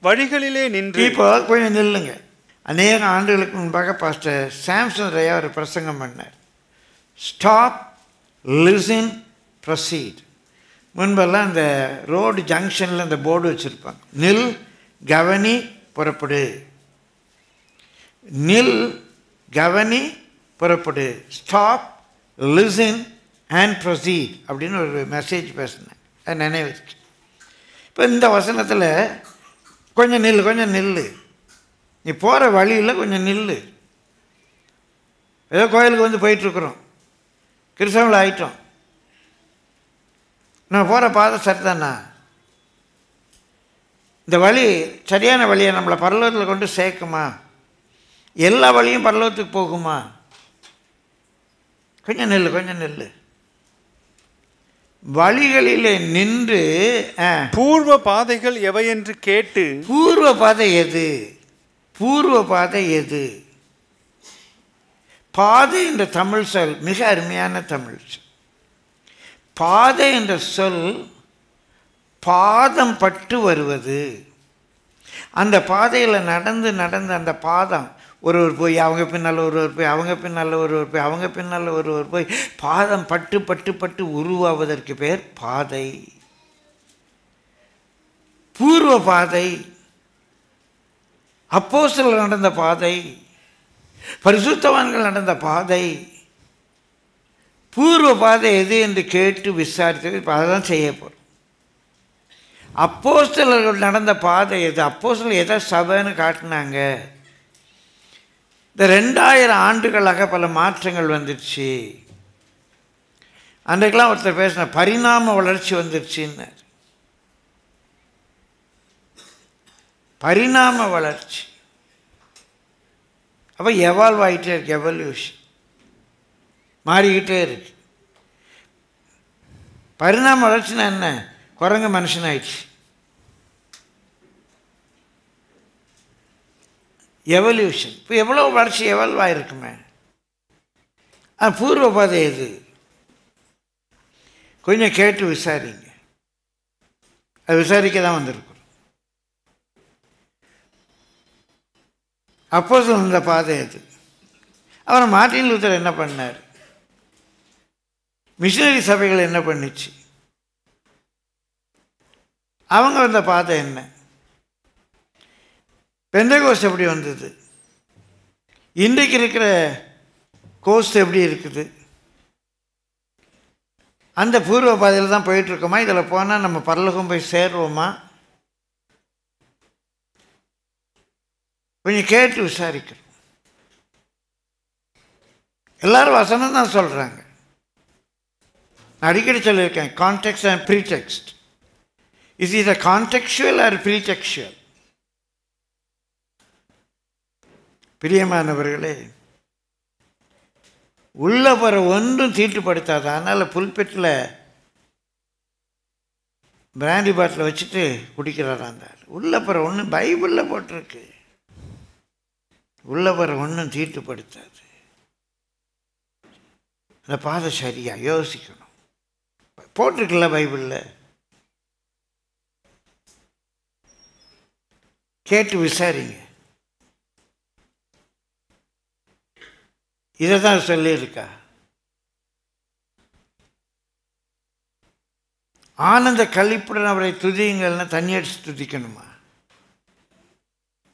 வழிகளிலே நின்று. இப்போ கொஞ்சம் நில்லுங்க. அநேக ஆண்டுகளுக்கு முன்பாக பாஸ்டர் சாம்சன் ரயா ஒரு பிரசங்கம் பண்ணார். Stop, listen, proceed. முன்பெல்லாம் இந்த ரோடு ஜங்ஷனில் இந்த போர்டு வச்சுருப்பாங்க. நில், கவனி, புறப்படு. நில், கவனி, புறப்படு. ஸ்டாப், லிசன் அண்ட் ப்ரொசீட் அப்படின்னு ஒரு மெசேஜ் பேசினேன். அது நினைவுச்சு. இப்போ இந்த வசனத்தில் கொஞ்சம் நில், கொஞ்சம் நில்லு, நீ போகிற வழியில் கொஞ்சம் நில்லு. ஏதோ கோயிலுக்கு வந்து போயிட்டுருக்குறோம், கிறிஸ்தவங்கள் ஆகிட்டோம், நான் போகிற பாதை சரிதானா? இந்த வழி சரியான வழியை நம்மளை பரலோகத்தில் கொண்டு சேர்க்குமா? எல்லா வழியும் பரலோகத்துக்கு போகுமா? கொஞ்சம் நெல்லு, கொஞ்சம் நெல்லு. வழிகளிலே நின்று பூர்வ பாதைகள் எவை என்று கேட்டு. பூர்வ பாதை எது? பூர்வ பாதை எது? பாதை என்ற தமிழ் சொல் மிக அருமையான தமிழ் சொல். பாதை என்ற சொல் பாதம் பட்டு வருவது. அந்த பாதையில் நடந்து நடந்து அந்த பாதம் ஒருவர் போய் அவங்க பின்னால் ஒருவர் போய் அவங்க பின்னால் ஒருவர் போய் அவங்க பின்னால் ஒருவர் போய் பாதம் பட்டு பட்டு பட்டு உருவாவதற்கு பேர் பாதை. பூர்வ பாதை, அப்போஸ்தலர்கள் நடந்த பாதை, பரிசுத்தவான்கள் நடந்த பாதை. பூர்வ பாதை எது என்று கேட்டு விசாரித்து இப்போ அதான் செய்ய போகிறோம். அப்போஸ்தலர்கள் நடந்த பாதை எது? அப்போஸ்தலர்கள் எதை சபைன்னு காட்டினாங்க. இந்த 2000 ஆண்டுகளாக பல மாற்றங்கள் வந்துடுச்சு. அன்றைக்கெல்லாம் ஒருத்தர் பேசின பரிணாம வளர்ச்சி வந்துடுச்சின்னு. பரிணாம வளர்ச்சி அப்போ எவால்வ் ஆகிட்டே இருக்கு. எவல்யூஷன் மாறிக்கிட்டே இருக்கு. பரிணாம வளர்ச்சினா என்ன? குரங்கு மனுஷன் ஆயிடுச்சு. எவல்யூஷன் இப்போ எவ்வளோ வளர்ச்சி எவால்வ் ஆகிருக்குமே. பூர்வ பாதை எது? கொஞ்சம் கேட்டு விசாரிங்க. அது விசாரிக்க தான் வந்திருக்கும். அப்போஸ்தலர்கள் இந்த பாதை எது? அப்புறம் மார்ட்டின் லூத்தர் என்ன பண்ணார்? மிஷனரி சபைகள் என்ன பண்ணிச்சு? அவங்க வந்த பாதை என்ன? பெந்தகோஸ்து எப்படி வந்தது? இன்றைக்கு இருக்கிற கோஸ்ட் எப்படி இருக்குது? அந்த பூர்வ பாதையில் தான் போயிட்டுருக்கோமா? இதில் போனால் நம்ம பரலோகம் போய் சேருவோமா? கொஞ்சம் கேட்டு விசாரிக்கிறோம். எல்லாரும் வசனம் தான் சொல்கிறாங்க. நான் அடிக்கடி சொல்லியிருக்கேன், context and pretext. Is it a contextual or pretextual? பிரியமானவர்களே, உள்ள வர ஒன்றும் தீட்டுப்படுத்தாது. அதனால் புல்பெட்டில் பிராண்டி பாட்டில் வச்சுட்டு குடிக்கிறாரா இருந்தார். உள்ள வர ஒன்றும் பைபிளில் போட்டிருக்கு. உள்ள வர ஒன்றும் தீட்டுப்படுத்தாது. அந்த பாதை சரியா யோசிக்கணும். போட்டிருக்குல்ல பைபிளில். கேட்டு விசாரிங்க. இதை தான் சொல்லியிருக்கா. ஆனந்த கழிப்புடன் அவரை துதியுங்கள்னா தண்ணி அடிச்சு துதிக்கணுமா?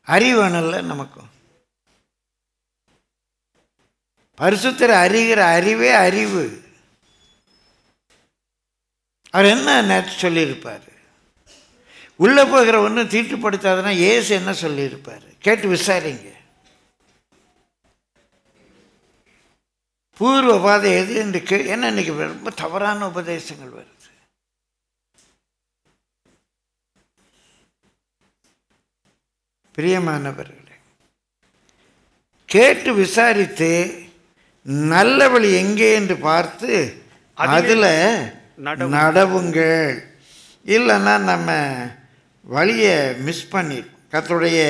அறிவானல்ல நமக்கும். பரிசுத்தரை அறிகிற அறிவே அறிவு. அவர் என்ன நேற்று சொல்லியிருப்பார்? உள்ளே போகிற ஒன்றும் தீட்டுப்படுத்தாதுன்னா ஏசு என்ன சொல்லியிருப்பார்? கேட்டு விசாரிங்க. பூர்வ பாதை எது என்று ஏன்னா இன்னைக்கு ரொம்ப தவறான உபதேசங்கள் வருது. பிரியமானவர்களே, கேட்டு விசாரித்து நல்ல வழி எங்கே என்று பார்த்து அதில் நடவுங்கள். இல்லைன்னா நம்ம வழியை மிஸ் பண்ணிடும். கர்த்தருடைய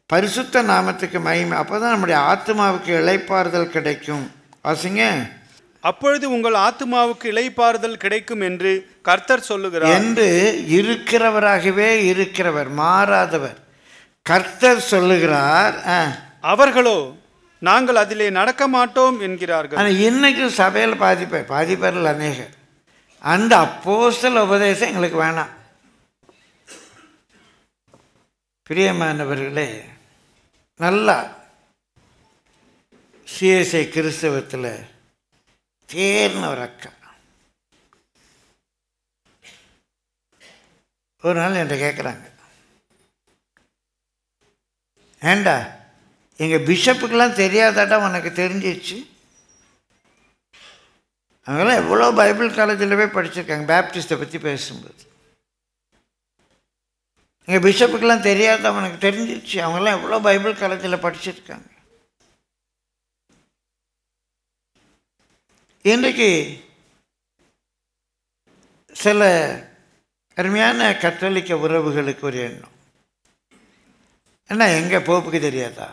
பரிசுத்த நாமத்துக்கு மகிமை. அப்போ தான் நம்முடைய ஆத்மாவுக்கு இளைப்பாறுதல் கிடைக்கும். வாசிங்க. அப்பொழுது உங்கள் ஆத்மாவுக்கு இளைப்பாறுதல் கிடைக்கும் என்று கர்த்தர் சொல்லுகிறார். என்று இருக்கிறவராகவே இருக்கிறவர், மாறாதவர் கர்த்தர் சொல்லுகிறார். அவர்களோ நாங்கள் அதிலே நடக்க மாட்டோம் என்கிறார்கள். ஆனால் இன்னைக்கு சபையில் பாதி பேரில் அநேகர் அந்த அப்போஸ்தல உபதேசம் எங்களுக்கு வேணாம். பிரியமானவர்களே, நல்லா சிஎஸ்ஐ கிறிஸ்தவத்தில் தேர்ன ஒரு அக்கா ஒரு நாள் என்கிட்ட கேட்குறாங்க, ஏண்டா எங்கள் பிஷப்புக்கெல்லாம் தெரியாதாட்டா உனக்கு தெரிஞ்சிச்சு? அவங்களாம் எவ்வளோ பைபிள் காலேஜில் போய் படிச்சிருக்காங்க. பேப்டிஸ்ட்டை பற்றி பேசும்போது எங்கள் பிஷப்புக்கெல்லாம் தெரியாத அவனுக்கு தெரிஞ்சிச்சு. அவங்கெல்லாம் எவ்வளோ பைபிள் காலேஜில் படிச்சிருக்காங்க. இன்றைக்கு சில அருமையான கத்தோலிக்க உறவுகளுக்கு ஒரு எண்ணம் என்ன, எங்கள் போப்புக்கு தெரியாதா?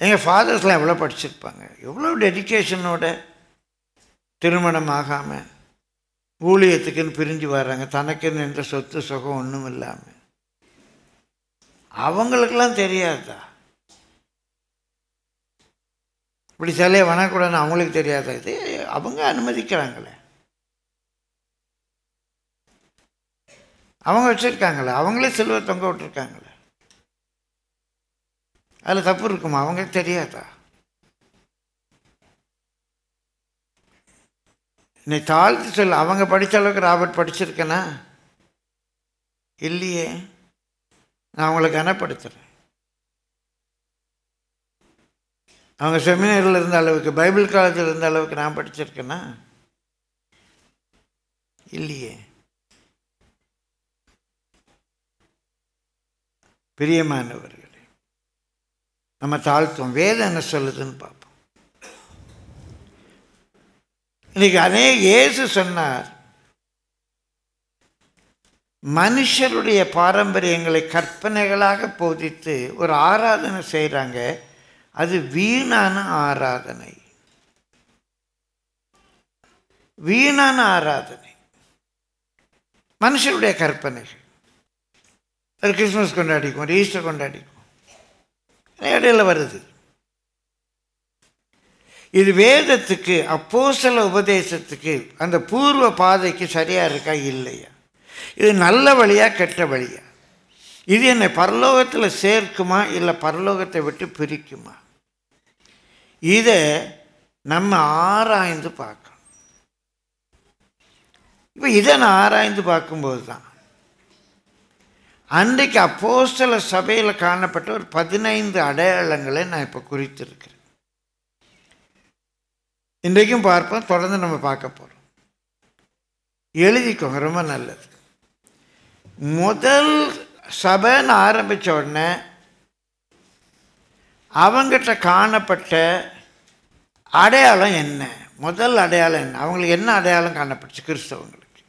எங்கள் ஃபாதர்ஸ்லாம் எவ்வளோ படிச்சிருப்பாங்க, எவ்வளோ டெடிக்கேஷனோட திருமணம் ஆகாமல் ஊழியத்துக்குன்னு பிரிஞ்சு வர்றாங்க, தனக்குன்னு என்ற சொத்து சுகம் ஒன்றும் இல்லாமல். அவங்களுக்கெல்லாம் தெரியாதா இப்படி சிலையை வணக்கூடாதுன்னு? அவங்களுக்கு தெரியாதா? இது அவங்க அனுமதிக்கிறாங்களே, அவங்க வச்சுருக்காங்களே, அவங்களே சிலுவை தொங்க விட்டுருக்காங்களே, அதில் தப்பு இருக்குமா? அவங்களுக்கு தெரியாதா? இன்னைக்கு தாழ்த்து சொல்ல, அவங்க படித்த அளவுக்கு ராபர்ட் படிச்சிருக்கேனா? இல்லையே. நான் அவங்களை கனப்படுத்துகிறேன். அவங்க செமினரியில் இருந்த அளவுக்கு, பைபிள் காலேஜில் இருந்த அளவுக்கு நான் படிச்சிருக்கேனா? இல்லையே. பிரியமானவர்களே, நம்ம தாழ்த்துவோம். வேதம் என்ன சொல்லுதுன்னு பார்ப்போம். இன்னைக்கு இயேசு சொன்னார், மனுஷருடைய பாரம்பரியங்களை கற்பனைகளாக போதித்து ஒரு ஆராதனை செய்கிறாங்க, அது வீணான ஆராதனை. வீணான ஆராதனை, மனுஷருடைய கற்பனைகள். ஒரு கிறிஸ்மஸ் கொண்டாடிக்கும், ஒரு ஈஸ்டர் கொண்டாடிக்கும், இடையில வருது. இது வேதத்துக்கு, அப்போஸ்தல உபதேசத்துக்கு, அந்த பூர்வ பாதைக்கு சரியாக இருக்கா இல்லையா? இது நல்ல வழியா கெட்ட வழியா? இது என்னை பரலோகத்தில் சேர்க்குமா இல்லை பரலோகத்தை விட்டு பிரிக்குமா? இதை நம்ம ஆராய்ந்து பார்க்கணும். இப்போ இதை நான் ஆராய்ந்து பார்க்கும்போது தான் அன்றைக்கு அப்போஸ்தல சபையில் காணப்பட்ட ஒரு 15 அடையாளங்களை நான் இப்போ குறித்திருக்கிறேன். இன்றைக்கும் பார்ப்போம், தொடர்ந்து நம்ம பார்க்க போகிறோம். எழுதிக்கோங்க, ரொம்ப நல்லது. முதல் சபைன்னு ஆரம்பித்த உடனே அவங்கிட்ட காணப்பட்ட அடையாளம் என்ன? முதல் அடையாளம் என்ன? அவங்களுக்கு என்ன அடையாளம் காணப்பட்டுச்சு? கிறிஸ்தவங்களுக்கு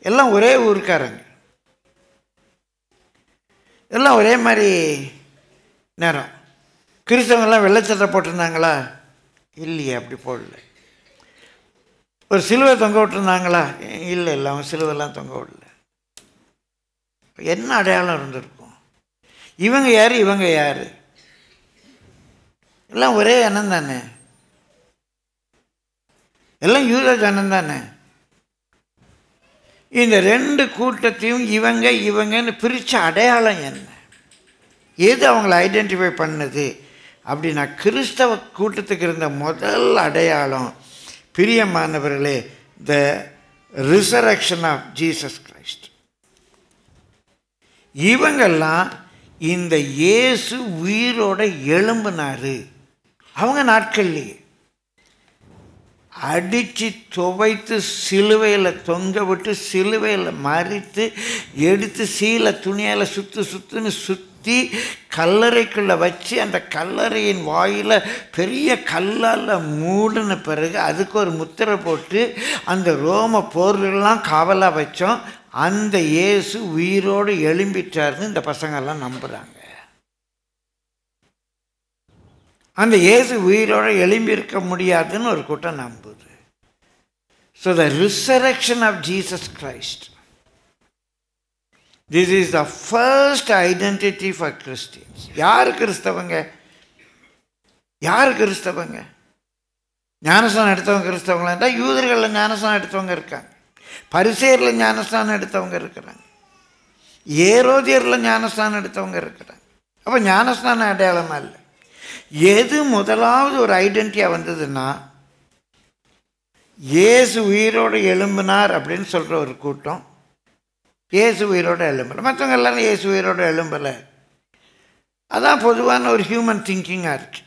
எல்லாம் ஒரே ஊருக்காரங்க, எல்லாம் ஒரே மாதிரி நேரம். கிறிஸ்தவங்கெல்லாம் வெள்ளைச்சட்டை போட்டிருந்தாங்களா? இல்லையே, அப்படி போடல. ஒரு சிலுவை தொங்க விட்டுருந்தாங்களா? இல்லை இல்லை, அவங்க சிலுவைலாம் தொங்க விடல. என்ன அடையாளம் இருந்திருக்கும்? இவங்க யார், இவங்க யார்? எல்லாம் ஒரே எண்ணம் தானே, எல்லாம் யூத ஜனம் தானே. இந்த ரெண்டு கூட்டத்தையும் இவங்க இவங்கன்னு பிரித்த அடையாளம் என்ன? எது அவங்களை ஐடென்டிஃபை பண்ணது அப்படின்னா, கிறிஸ்தவ கூட்டத்துக்கு இருந்த முதல் அடையாளம், பிரியமானவர்களே, the resurrection of Jesus Christ. இவங்கெல்லாம் இந்த இயேசு உயிரோட எழும்பினாரு அவங்க நாட்கள்லேயே அடித்து துவைத்து சிலுவையில் தொங்க விட்டு சிலுவையில் மறித்து எடுத்து சீலை துணியால் சுற்றுன்னு சுற்றி கல்லறைக்குள்ளே வச்சு அந்த கல்லறையின் வாயில் பெரிய கல்லால் மூடின பிறகு அதுக்கு ஒரு முத்திரை போட்டு அந்த ரோம போர்களெல்லாம் காவலாக வச்சோம். அந்த இயேசு உயிரோடு எழும்பிட்டார்னு இந்த பசங்கள்லாம் நம்புகிறாங்க. அந்த இயேசு உயிரோடு எழும்பியிருக்க முடியாதுன்னு ஒரு கூட்டம் நம்புது. So the resurrection of Jesus Christ, this is the first identity for Christians. யார் கிறிஸ்தவங்க? யார் கிறிஸ்தவங்க? ஞானஸ்தானம் எடுத்தவங்க கிறிஸ்தவங்களா இருந்தால் யூதர்களில் ஞானஸ்தானம் எடுத்தவங்க இருக்காங்க, பரிசேயரில் ஞானஸ்தானம் எடுத்தவங்க இருக்கிறாங்க, ஏரோதியரில் ஞானஸ்தானம் எடுத்தவங்க இருக்கிறாங்க. அப்போ ஞானஸ்தானம் அடையாளமாக இல்லை. எது முதலாவது ஒரு ஐடென்டிட்டியாக வந்ததுன்னா, இயேசு உயிரோடு எழும்பினார் அப்படின்னு சொல்கிற ஒரு கூட்டம், இயேசு உயிரோடு எழும்பலை. மற்றவங்க எல்லாரும் இயேசு உயிரோடு எழும்பலை. அதான் பொதுவான ஒரு ஹியூமன் திங்கிங்காக இருக்கு.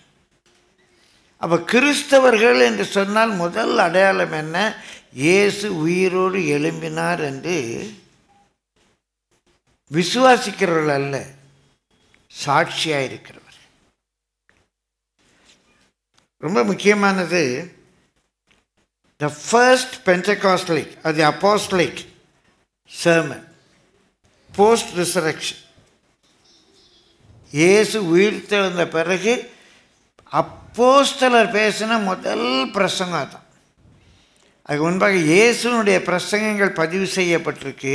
அப்போ கிறிஸ்தவர்கள் என்று சொன்னால் முதல் அடையாளம் என்ன? இயேசு உயிரோடு எழும்பினார் என்று விசுவாசிக்கிறவர்கள் அல்ல, சாட்சியாக இருக்கிறவர். ரொம்ப முக்கியமானது, த ஃபர்ஸ்ட் பென்டெகாஸ்டலிக், அது அப்போஸ்டலிக் சர்மன் போஸ்ட் ரிசரக்ஷன். இயேசு உயிர்த்தெழுந்த பிறகு அப்போஸ்தலர் பேசின முதல் பிரசங்கம் தான். அதுக்கு முன்பாக இயேசுனுடைய பிரசங்கங்கள் பதிவு செய்யப்பட்டிருக்கு.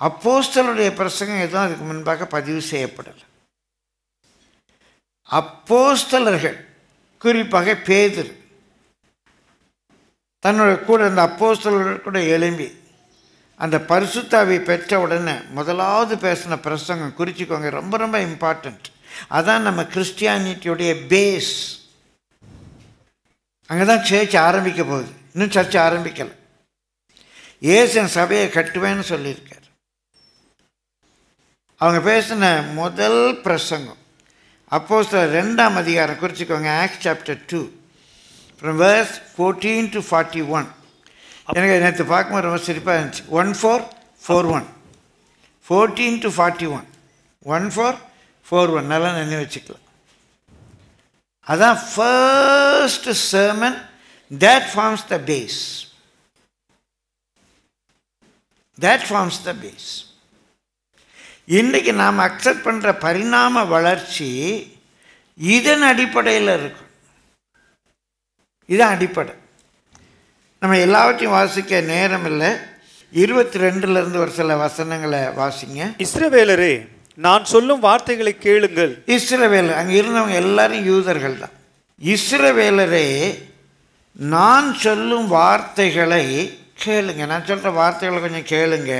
அப்போஸ்தலருடைய பிரசங்கம் எதுவும் அதுக்கு முன்பாக பதிவு செய்யப்படலை. அப்போஸ்தலர்கள், குறிப்பாக பேதுரு, தன்னுடைய கூட அந்த அப்போஸ்தலர்கள் கூட எழும்பி அந்த பரிசுத்தாவை பெற்ற உடனே முதலாவது பேசின பிரசங்கம் குறிச்சிக்கோங்க, ரொம்ப ரொம்ப இம்பார்ட்டண்ட். அதான் நம்ம கிறிஸ்டியானிட்டியுடைய பேஸ். அங்கே தான் சர்ச் ஆரம்பிக்க போகுது. இன்னும் சர்ச் ஆரம்பிக்கலை. இயேசு சபையை கட்டுவேன்னு சொல்லியிருக்கார். அவங்க பேசின முதல் பிரசங்கம் அப்போஸ்தலர் 2ஆம் அதிகாரம் குறிச்சிக்கோங்க, acts chapter 2 from verse 14 to 41. எனக்கு நேற்று பார்க்கும்போது ரொம்ப சிரிப்பாக இருந்துச்சு. 1441 14 to 41 1441 நல்லா நினைவு வச்சுக்கலாம். அதான் first sermon, that forms the base. that forms the base. இன்றைக்கு நாம் அக்செப்ட் பண்ணுற பரிணாம வளர்ச்சி இதன் அடிப்படையில் இருக்கும். இதுதான் அடிப்படை. நம்ம எல்லாவற்றையும் வாசிக்க நேரம் இல்லை. 22 ஒரு சில வசனங்களை வாசிங்க. இஸ்ரவேலரே, நான் சொல்லும் வார்த்தைகளை கேளுங்கள். இஸ்ரவேலர், அங்கே இருந்தவங்க எல்லாரும் யூதர்கள் தான். இஸ்ரவேலரே, நான் சொல்லும் வார்த்தைகளை கேளுங்க. நான் சொல்ற வார்த்தைகளை கொஞ்சம் கேளுங்க.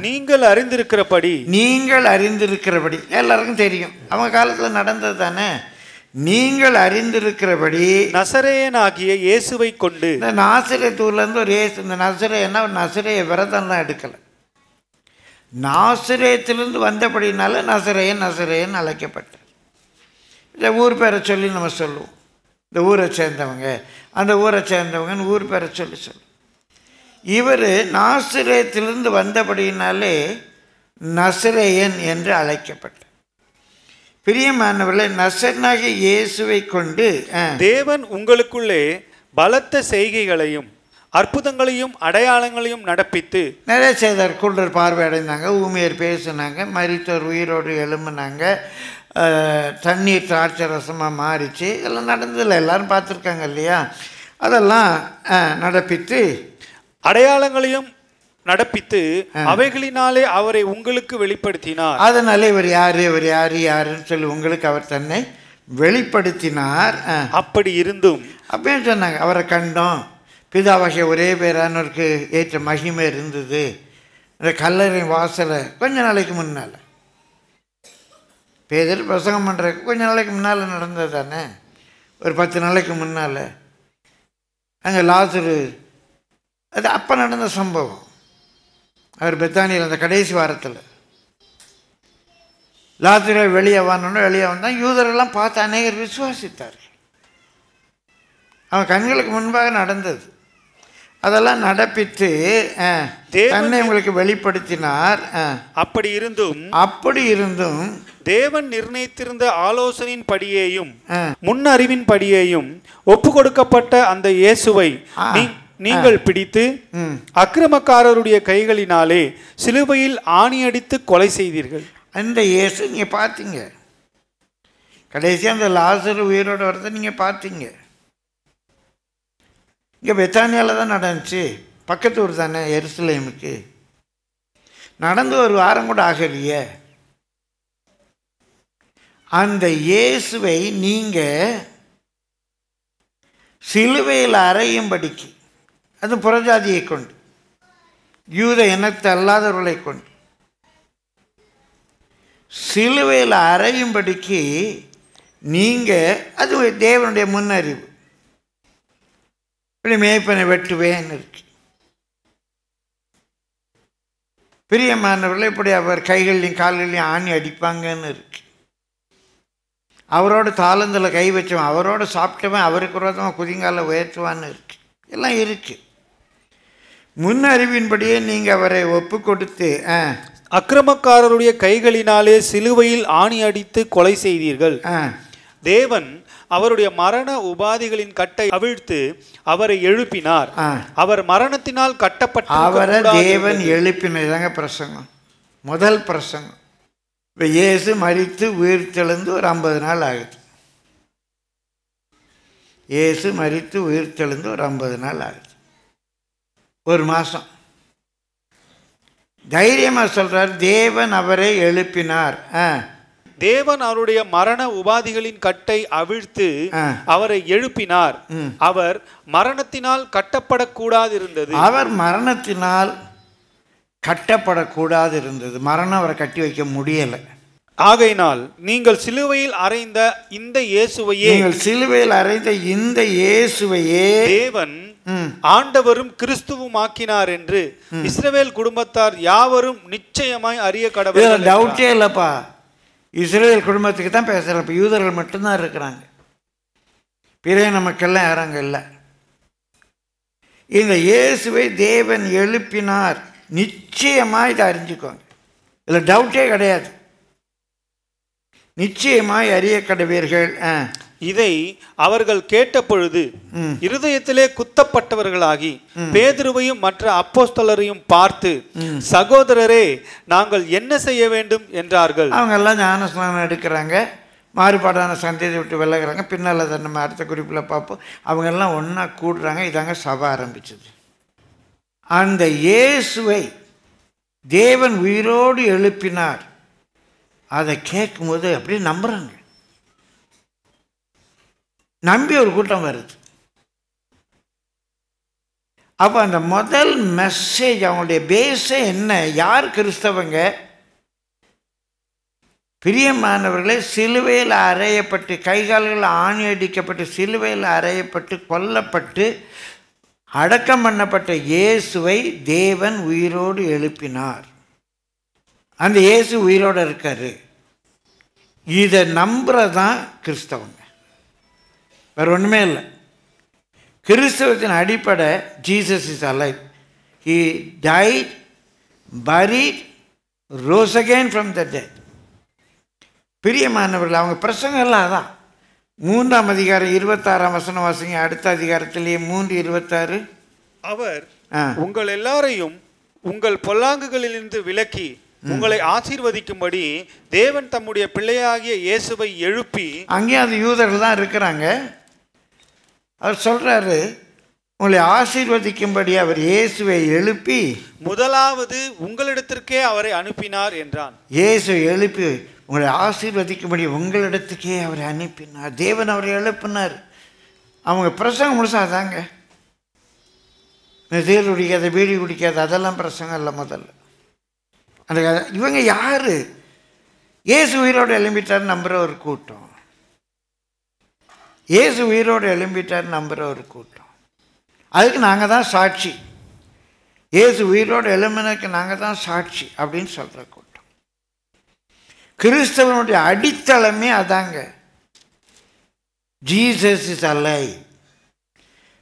நீங்கள் அறிந்திருக்கிறபடி, நீங்கள் அறிந்திருக்கிறபடி, எல்லாருக்கும் தெரியும், அவங்க காலத்தில் நடந்தது தானே. நீங்கள் அறிந்திருக்கிறபடி நசரேயனாகிய இயேசுவை கொண்டு. இந்த நாசரேத்தூர்லேருந்து ஒரு இயேசு, இந்த நசரேன்னா ஒரு நசரேய விரதம்லாம் எடுக்கலை. நாசரேத்திலிருந்து வந்தபடினால நசரேயன் அழைக்கப்பட்டார். இந்த ஊர் பேரை சொல்லி நம்ம சொல்லுவோம், இந்த ஊரை சேர்ந்தவங்க, அந்த ஊரை சேர்ந்தவங்கன்னு ஊர் பேரை சொல்லி சொல்லுவோம். இவர் நாசரேத்திலிருந்து வந்தபடினாலே நசரேயன் என்று அழைக்கப்பட்டார். பிரியமானவர்களே, நசரேயனாகிய இயேசுவை கொண்டு தேவன் உங்களுக்குள்ளே பலத்த செய்கைகளையும் அற்புதங்களையும் அடையாளங்களையும் நடப்பித்து நிறைய செய்தார். குருடர் பார்வை அடைந்தாங்க, ஊமையர் பேசினாங்க, மரித்தோர் உயிரோடு எழும்பினாங்க, தண்ணீர் திராட்சை ரசமாக மாறிச்சு. இதெல்லாம் நடந்ததில்லை, எல்லாரும் பார்த்துருக்காங்க இல்லையா? அதெல்லாம் நடப்பித்து அடையாளங்களையும் நடப்பித்து அவைகளினாலே அவரை உங்களுக்கு வெளிப்படுத்தினார். அதனால இவர் யாரு யாருன்னு சொல்லி உங்களுக்கு அவர் தன்னை வெளிப்படுத்தினார். அப்படி இருந்தும் அப்படின்னு சொன்னாங்க. அவரை கண்டோம், பிதாவாகிய ஒரே பேரானவருக்கு ஏற்ற மகிமை இருந்தது. இந்த கல்லறை வாசலை கொஞ்ச நாளைக்கு முன்னால், பேதர் பிரசங்கம் பண்ணுறதுக்கு கொஞ்ச நாளைக்கு முன்னால் நடந்தது தானே, ஒரு 10 நாளைக்கு முன்னால். அங்கே லாசரு, அது அப்போ நடந்த சம்பவம். அவர் பெத்தானியில் அந்த கடைசி வாரத்தில் லாசரு வெளியே வந்தான். யூதரெல்லாம் பார்த்து அநேகர் விசுவாசித்தார்கள். அவன் கண்களுக்கு முன்பாக நடந்தது. அதெல்லாம் நடப்பித்து தன்னை உங்களுக்கு வெளிப்படுத்தினார். அப்படி இருந்தும் தேவன் நிர்ணயித்திருந்த ஆலோசனையின் படியேயும் முன் அறிவின் படியேயும் ஒப்பு கொடுக்கப்பட்ட அந்த இயேசுவை நீங்கள் பிடித்து அக்கிரமக்காரருடைய கைகளினாலே சிலுவையில் ஆணியடித்து கொலை செய்தீர்கள். அந்த இயேசு நீங்க பார்த்தீங்க. கடைசியா அந்த லாசரு உயிரோடு வரதை நீங்க பார்த்தீங்க. இங்கே பெத்தானியாவில் தான் நடந்துச்சு, பக்கத்து ஊர் தானே எருசலேமுக்கு. நடந்து ஒரு வாரம் கூட ஆகலையே. அந்த இயேசுவை நீங்கள் சிலுவையில் அறையும்படிக்கு, அது புறஜாதியை கொண்டு, யூத இனத்தை அல்லாதவர்களை கொண்டு சிலுவையில் அறையும்படிக்கு நீங்கள், அது தேவனுடைய முன்னறிவு. இப்படி மேய்ப்பனை வெட்டுவேன்னு இருக்கு. பிரியமானவர்கள், இப்படி அவர் கைகள்லையும் கால்கள்லையும் ஆணி அடிப்பாங்கன்னு இருக்கு. அவரோட தாளந்தில் கை வச்சவன், அவரோட சாப்பிட்டவன் அவருக்கு விரோதமாக குதிங்கால உயர்த்துவான்னு இருக்கு. எல்லாம் இருக்கு. முன்னறிவின்படியே நீங்கள் அவரை ஒப்பு கொடுத்து அக்கிரமக்காரருடைய கைகளினாலே சிலுவையில் ஆணி அடித்து கொலை செய்தீர்கள். தேவன் அவருடைய மரண உபாதிகளின் கட்டை அவிழ்த்து அவரை எழுப்பினார். அவர் மரணத்தினால் கட்டப்பட்ட அவரை தேவன் எழுப்பினதாங்க பிரசங்கம், முதல் பிரசங்கம். இப்போ இயேசு மரித்து உயிர் தெழுந்து ஒரு 50 நாள் ஆகுது. இயேசு மரித்து உயிர் தெழுந்து ஒரு 50 நாள் ஆகுது. 1 மாதம். தைரியமாக சொல்கிறார், தேவன் அவரை எழுப்பினார். தேவன் அவருடைய மரண உபாதிகளின் கட்டை அவிழ்த்து அவரை எழுப்பினார். அவர் மரணத்தினால் கட்டப்படக்கூடாது இருந்தது. அவர் மரணத்தினால் கட்டப்படக்கூடாது இருந்தது. மரணம் அவரை கட்டி வைக்க முடியலை. ஆகையினால் நீங்கள் சிலுவையில் அறைந்த இந்த இயேசுவையே தேவன் ஆண்டவரும் கிறிஸ்துவும் ஆக்கினார் என்று இஸ்ரவேல் குடும்பத்தார் யாவரும் நிச்சயமாய் அறிய கடவுள். டவுட்டே இல்லப்பா, இஸ்ரவேல் குடும்பத்துக்கு தான் பேசுகிறேன். இப்போ யூதர்கள் மட்டும்தான் இருக்கிறாங்க, பிற நமக்கெல்லாம் யாரும் அங்கே இல்லை. இந்த இயேசுவை தேவன் எழுப்பினார், நிச்சயமாக இதை அறிஞ்சுக்கோங்க. இதில் டவுட்டே கிடையாது. நிச்சயமாய் அறிய கடவீர்கள். இதை அவர்கள் கேட்ட பொழுது இருதயத்திலே குத்தப்பட்டவர்களாகி பேதுருவையும் மற்ற அப்போஸ்தலரையும் பார்த்து, சகோதரரே, நாங்கள் என்ன செய்ய வேண்டும் என்றார்கள். அவங்க எல்லாம் ஞானஸ்நானம் எடுக்கிறாங்க, மாறுபாடான சந்தேகத்தை விட்டு விலகிறாங்க. பின்னால் அதை நம்ம அடுத்த குறிப்பில் பார்ப்போம். அவங்க எல்லாம் ஒன்றா கூடுறாங்க. இதாங்க சபை ஆரம்பிச்சது. அந்த இயேசுவை தேவன் உயிரோடு எழுப்பினார். அதை கேட்கும்போது அப்படியே நம்புறாங்க. நம்பி ஒரு கூட்டம் வருது. அப்போ அந்த முதல் மெசேஜ், அவங்களுடைய பேஸே என்ன? யார் கிறிஸ்தவங்க? பிரியமானவர்களே, சிலுவையில் அறையப்பட்டு, கைகால்கள் ஆணி அடிக்கப்பட்டு, சிலுவையில் அறையப்பட்டு, கொல்லப்பட்டு, அடக்கம் பண்ணப்பட்ட இயேசுவை தேவன் உயிரோடு எழுப்பினார். அந்த இயேசு உயிரோடு இருக்காரு. இதை நம்புறதான் கிறிஸ்தவங்க, வேறு ஒன்றுமே இல்லை. கிறிஸ்தவத்தின் அடிப்படை Jesus is alive, he died, buried, rose again from the dead. பிரியமானவர்கள், அவங்க பிரசங்கெல்லாம் அதான். 3ஆம் அதிகாரம் 26ஆம் வசனம் வாசிங்க. அடுத்த அதிகாரத்திலேயே 3:26. அவர் உங்கள் எல்லாரையும் உங்கள் பொல்லாங்குகளிலிருந்து விலக்கி உங்களை ஆசீர்வதிக்கும்படி தேவன் தம்முடைய பிள்ளையாகிய இயேசுவை எழுப்பி, அங்கேயும் அது யூதர்கள் தான் இருக்கிறாங்க. அவர் சொல்றாரு, உங்களை ஆசீர்வதிக்கும்படி அவர் இயேசுவை எழுப்பி முதலாவது உங்களிடத்திற்கே அவரை அனுப்பினார் என்றான். இயேசுவை எழுப்பி உங்களை ஆசீர்வதிக்கும்படி உங்களிடத்துக்கே அவரை அனுப்பினார். தேவன் அவரை எழுப்பினார். அவங்க பிரசங்கம் முழுசாதாங்க. தேர் குடிக்காத, பீடி குடிக்காத, அதெல்லாம் பிரசங்கம் இல்லை. முதல்ல அந்த இவங்க யாரு? இயேசு உயிரோடு எழும்பிட்டார் நம்புகிற ஒரு கூட்டம். இயேசு உயிரோடு எழும்பிட்டார் நம்புகிற ஒரு கூட்டம். அதுக்கு நாங்கள் தான் சாட்சி. இயேசு உயிரோடு எழும்பினதுக்கு நாங்கள் தான் சாட்சி அப்படின்னு சொல்கிற கூட்டம். கிறிஸ்தவனுடைய அடித்தளமே அதாங்க. Jesus is alive.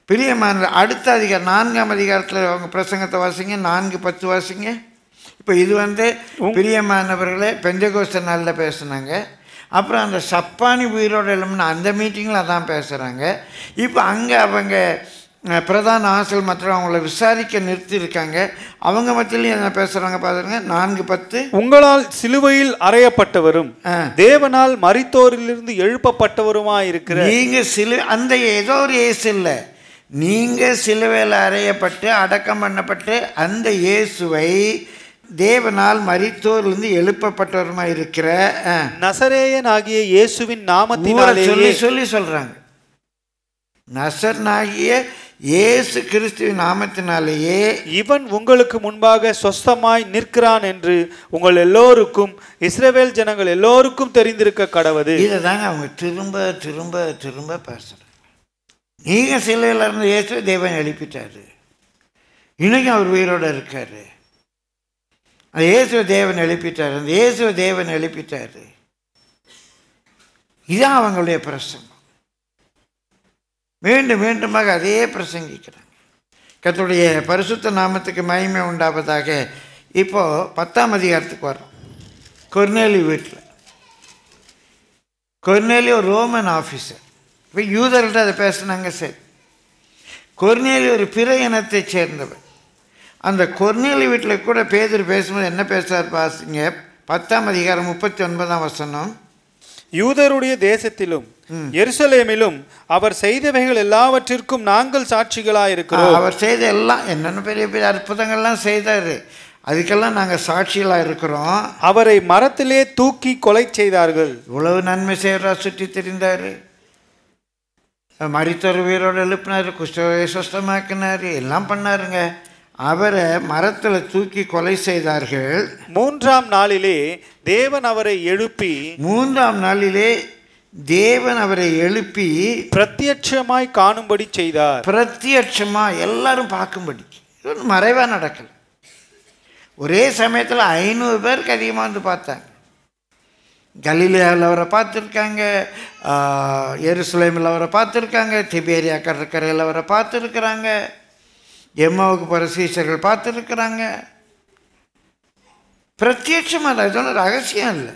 பிரியமான அடுத்த அதிகாரம் 4ஆம் அதிகாரத்தில் அவங்க பிரசங்கத்தை வாசிங்க. 4:10 வாசிங்க. இப்போ இது பிரியமானவர்களே பெந்தெகோஸ்தே நாளில் பேசுனாங்க. அப்புறம் அந்த சப்பானி உயிரோடு எழும்புன அந்த மீட்டிங்கில் அதான் பேசுகிறாங்க. இப்போ அங்கே அவங்க பிரதான ஆசிரியர் மற்றும் அவங்கள விசாரிக்க நிறுத்தியிருக்காங்க. அவங்க மத்தியிலையும் என்ன பேசுகிறாங்க பாருங்க. 4:10. உங்களால் சிலுவையில் அறையப்பட்டவரும் தேவனால் மரித்தோரிலிருந்து எழுப்பப்பட்டவருமாய் இருக்கிற நீங்கள் அந்த ஏதோ ஒரு இயேசு இல்லை, நீங்கள் சிலுவையில் அறையப்பட்டு அடக்கம் பண்ணப்பட்டு அந்த இயேசுவை தேவனால் மரித்தோரிலிருந்து எழுப்பப்பட்டவருமாய் இருக்கிற நசரேயனாகிய இயேசுவின் நாமத்தினாலே சொல்லி சொல்றாங்க. நசரனாகிய இயேசு கிறிஸ்துவின் நாமத்தினாலேயே இவன் உங்களுக்கு முன்பாக சொஸ்தமாய் நிற்கிறான் என்று உங்கள் எல்லோருக்கும், இஸ்ரவேல் ஜனங்கள் எல்லோருக்கும் தெரிந்திருக்க கடவது. இதை தாங்க அவங்க திரும்ப திரும்ப திரும்ப பேசுறாங்க. நீங்க சிலுவையில் இருந்து இயேசுவை தேவன் எழுப்பிட்டாரு, இன்னைக்கு அவர் உயிரோடு இருக்காரு. அந்த இயேசுவை தேவன் எழுப்பிட்டாரு, அந்த இயேசுவை தேவன் எழுப்பிட்டாரு. இதுதான் அவங்களுடைய பிரசங்கம். மீண்டும் மீண்டுமாக அதே பிரசங்கிக்கிறாங்க. கர்த்தருடைய பரிசுத்த நாமத்துக்கு மகிமை உண்டாவதாக. இப்போ 10ஆம் அதிகாரத்துக்கு வரோம். கொர்நேலி வீட்டில், கொர்நேலி ஒரு ரோமன் ஆஃபீஸர். இப்போ யூதர்கள்ட்ட அதை பேசுனாங்க. சரி, கொர்நேலி ஒரு பிற இனத்தை சேர்ந்தவர். அந்த கொர்நேலி வீட்டில் கூட பேதுரு பேசும்போது என்ன பேசுகிறார் பாசிங்க. 10ஆம் அதிகாரம் 39ஆம் வசனம். யூதருடைய தேசத்திலும் எருசலேமிலும் அவர் செய்தவைகள் எல்லாவற்றிற்கும் நாங்கள் சாட்சிகளாயிருக்கிறோம். அவர் செய்த எல்லாம் என்னென்ன பெரிய பெரிய அற்புதங்கள்லாம் செய்தார், அதுக்கெல்லாம் நாங்கள் சாட்சிகளாக இருக்கிறோம். அவரை மரத்திலே தூக்கி கொலை செய்தார்கள். இவ்வளவு நன்மை செய்கிறா சுற்றி தெரிந்தார், மரித்தோர் உயிரோடு எழுப்பினார், குஷ்டரோகியை சுஸ்தமாக்கினார், எல்லாம் பண்ணாருங்க. அவரை மரத்தில் தூக்கி கொலை செய்தார்கள். 3ஆம் நாளிலே தேவன் அவரை எழுப்பி 3ஆம் நாளிலே தேவன் அவரை எழுப்பி பிரத்யட்சமாய் காணும்படி செய்தார். பிரத்யட்சமாக எல்லாரும் பார்க்கும்படி. இது மறைவாக நடக்கல. ஒரே சமயத்தில் 500 பேருக்கு அதிகமாக வந்து பார்த்தாங்க. கலிலேயாவில் அவரை பார்த்துருக்காங்க, எருசலேமில் அவரை பார்த்துருக்காங்க, திபேரியா கடற்கரையில் அவரை பார்த்துருக்குறாங்க, எம்மாவுக்கு போகிற சீசர்கள் பார்த்துருக்குறாங்க. பிரத்யட்சமாக தான், இது ஒன்றும் ரகசியம் இல்லை.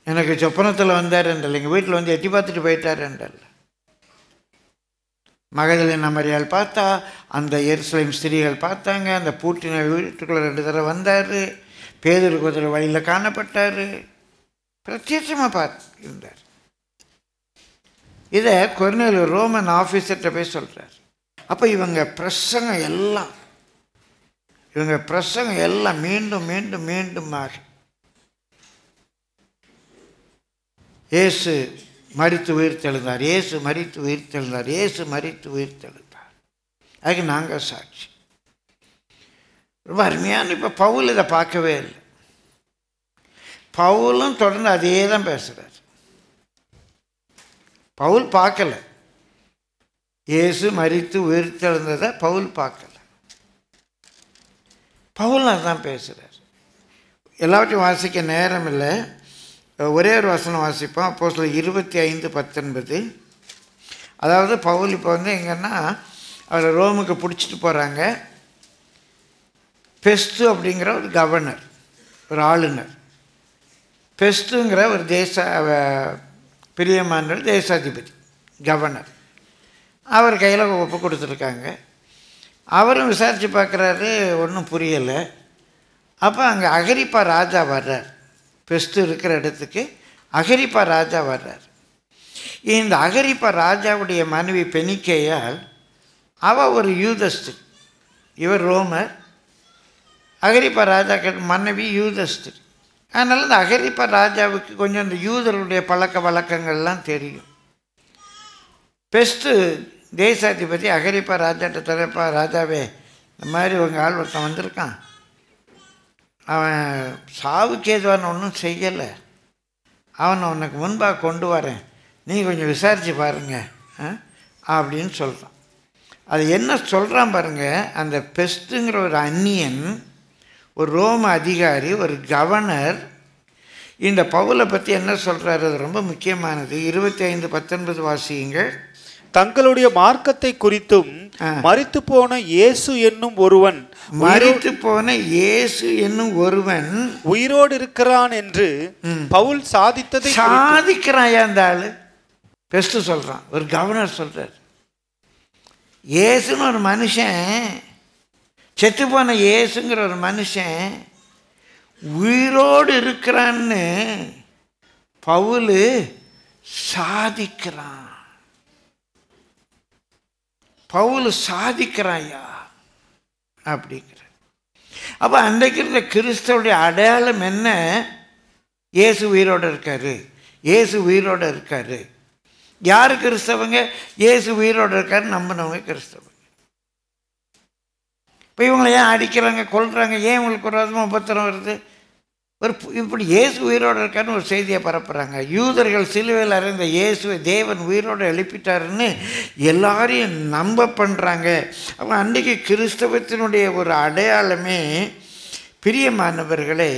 எனக்கு சொப்பனத்தில் வந்தார் என்றால், எங்கள் வீட்டில் வந்து எட்டி பார்த்துட்டு போயிட்டார் என்றால். மகதலேனா மரியாள் பார்த்தா, அந்த எருசலேம் ஸ்திரீகள் பார்த்தாங்க, அந்த பூட்டின வீட்டுக்குள்ளே 2 தடவை வந்தார், பேதுருக்கு ஒரு தடவை வழியில் காணப்பட்டார், பிரத்யட்சமாக பார்த்து இருந்தார். இதை கொர்நேலியு ரோமன் ஆஃபீஸர்கிட்ட போய் சொல்கிறார். அப்போ இவங்க பிரசங்கம் எல்லாம் மீண்டும் மீண்டும் மீண்டுமாக இயேசு மரித்து உயிர்த்தெழுந்தார், இயேசு மரித்து உயிர்த்தெழுந்தார், இயேசு மரித்து உயிர்த்தெழுந்தார். அதுக்கு நாங்கள் சாட்சி. ரொம்ப அருமையான. இப்போ பவுல் இதை பார்க்கவே இல்லை. பவுலும் தொடர்ந்து அதே தான் பேசுகிறார். பவுல் பார்க்கல, இயேசு மரித்து உயிர்த்தெழுந்ததை பவுல் பார்க்கல. பவுல் அதுதான் பேசுகிறார். எல்லாவற்றையும் வாசிக்க நேரம் இல்லை, ஒரே ஒரு வசனம் வாசிப்போம். அப்போஸ்தலர் 25:19. அதாவது பவுல் இப்போ வந்து எங்கன்னா அவரை ரோமுக்கு பிடிச்சிட்டு போகிறாங்க. பெஸ்து அப்படிங்கிற ஒரு கவர்னர், ஒரு ஆளுநர். பெஸ்துங்கிற ஒரு பிரியமான தேசாதிபதி, கவர்னர். அவர் கையில் ஒப்பு கொடுத்துருக்காங்க. அவரும் விசாரித்து பார்க்குறாரு, ஒன்றும் புரியலை. அப்போ அங்கே அகிரிப்பா ராஜா வர்றார். பெஸ்து இருக்கிற இடத்துக்கு அகிரிப்பா ராஜா வர்றார். இந்த அகிரிப்பா ராஜாவுடைய மனைவி பெனிக்கேயால், அவள் ஒரு யூதஸ்து, இவர் ரோமர். அகிரிப்பா ராஜா மனைவி யூதஸ்து. அதனால் இந்த அகிரிப்பா ராஜாவுக்கு கொஞ்சம் இந்த யூதருடைய பழக்க வழக்கங்கள்லாம் தெரியும். பெஸ்து தேசாதிபதி அகிரிப்பா ராஜாட்ட தலைப்பா, ராஜாவே, இந்த மாதிரி உங்கள் ஆள் ஒருத்தன் வந்திருக்கான், அவன் சாவுக்கு ஏதுவான ஒன்றும் செய்யலை, அவனை உனக்கு முன்பாக கொண்டு வரேன், நீ கொஞ்சம் விசாரித்து பாருங்க அப்படின்னு சொல்கிறான். அது என்ன சொல்கிறான் பாருங்க. அந்த பெஸ்ட்டுங்கிற ஒரு அந்நியன், ஒரு ரோம அதிகாரி, ஒரு கவர்னர், இந்த பவுலை பற்றி என்ன சொல்கிறாரு, அது ரொம்ப முக்கியமானது. 25:19 வாசியுங்கள். தங்களுடைய மார்க்கத்தை குறித்தும் மரித்து போன இயேசு என்னும் ஒருவன் உயிரோடு இருக்கிறான் என்று பவுல் சாதிக்கிறான். அந்த ஆளு பெஸ்ட் சொல்றான், ஒரு கவர்னர் சொல்றார், இயேசுன்னு ஒரு மனுஷன், செத்து போன இயேசுங்கிற ஒரு மனுஷன் உயிரோடு இருக்கிறான்னு பவுல் சாதிக்கிறான். பவுல் சாதிக்கிறாயா அப்படிங்கிற. அப்போ அன்றைக்கு இருந்த கிறிஸ்தவனுடைய அடையாளம் என்ன? இயேசு உயிரோடு இருக்காரு, இயேசு உயிரோடு இருக்காரு. யார் கிறிஸ்தவங்க? இயேசு உயிரோடு இருக்காரு நம்பினவங்க கிறிஸ்தவங்க. இப்போ இவங்களை ஏன் அடிக்கிறாங்க, கொல்றாங்க? ஏன் இவங்களுக்கு ஒரு விதமாக உபத்திரம் வருது? இப்படி இயேசு உயிரோடு இருக்காருன்னு ஒரு செய்தியை பரப்புகிறாங்க. யூதர்கள் சிலுவையில் அறிந்த இயேசுவை தேவன் உயிரோடு எழுப்பிட்டாருன்னு எல்லாரையும் நம்ப பண்ணுறாங்க. அப்போ அன்றைக்கு கிறிஸ்தவத்தினுடைய ஒரு அடையாளமே, பிரியமானவர்களே,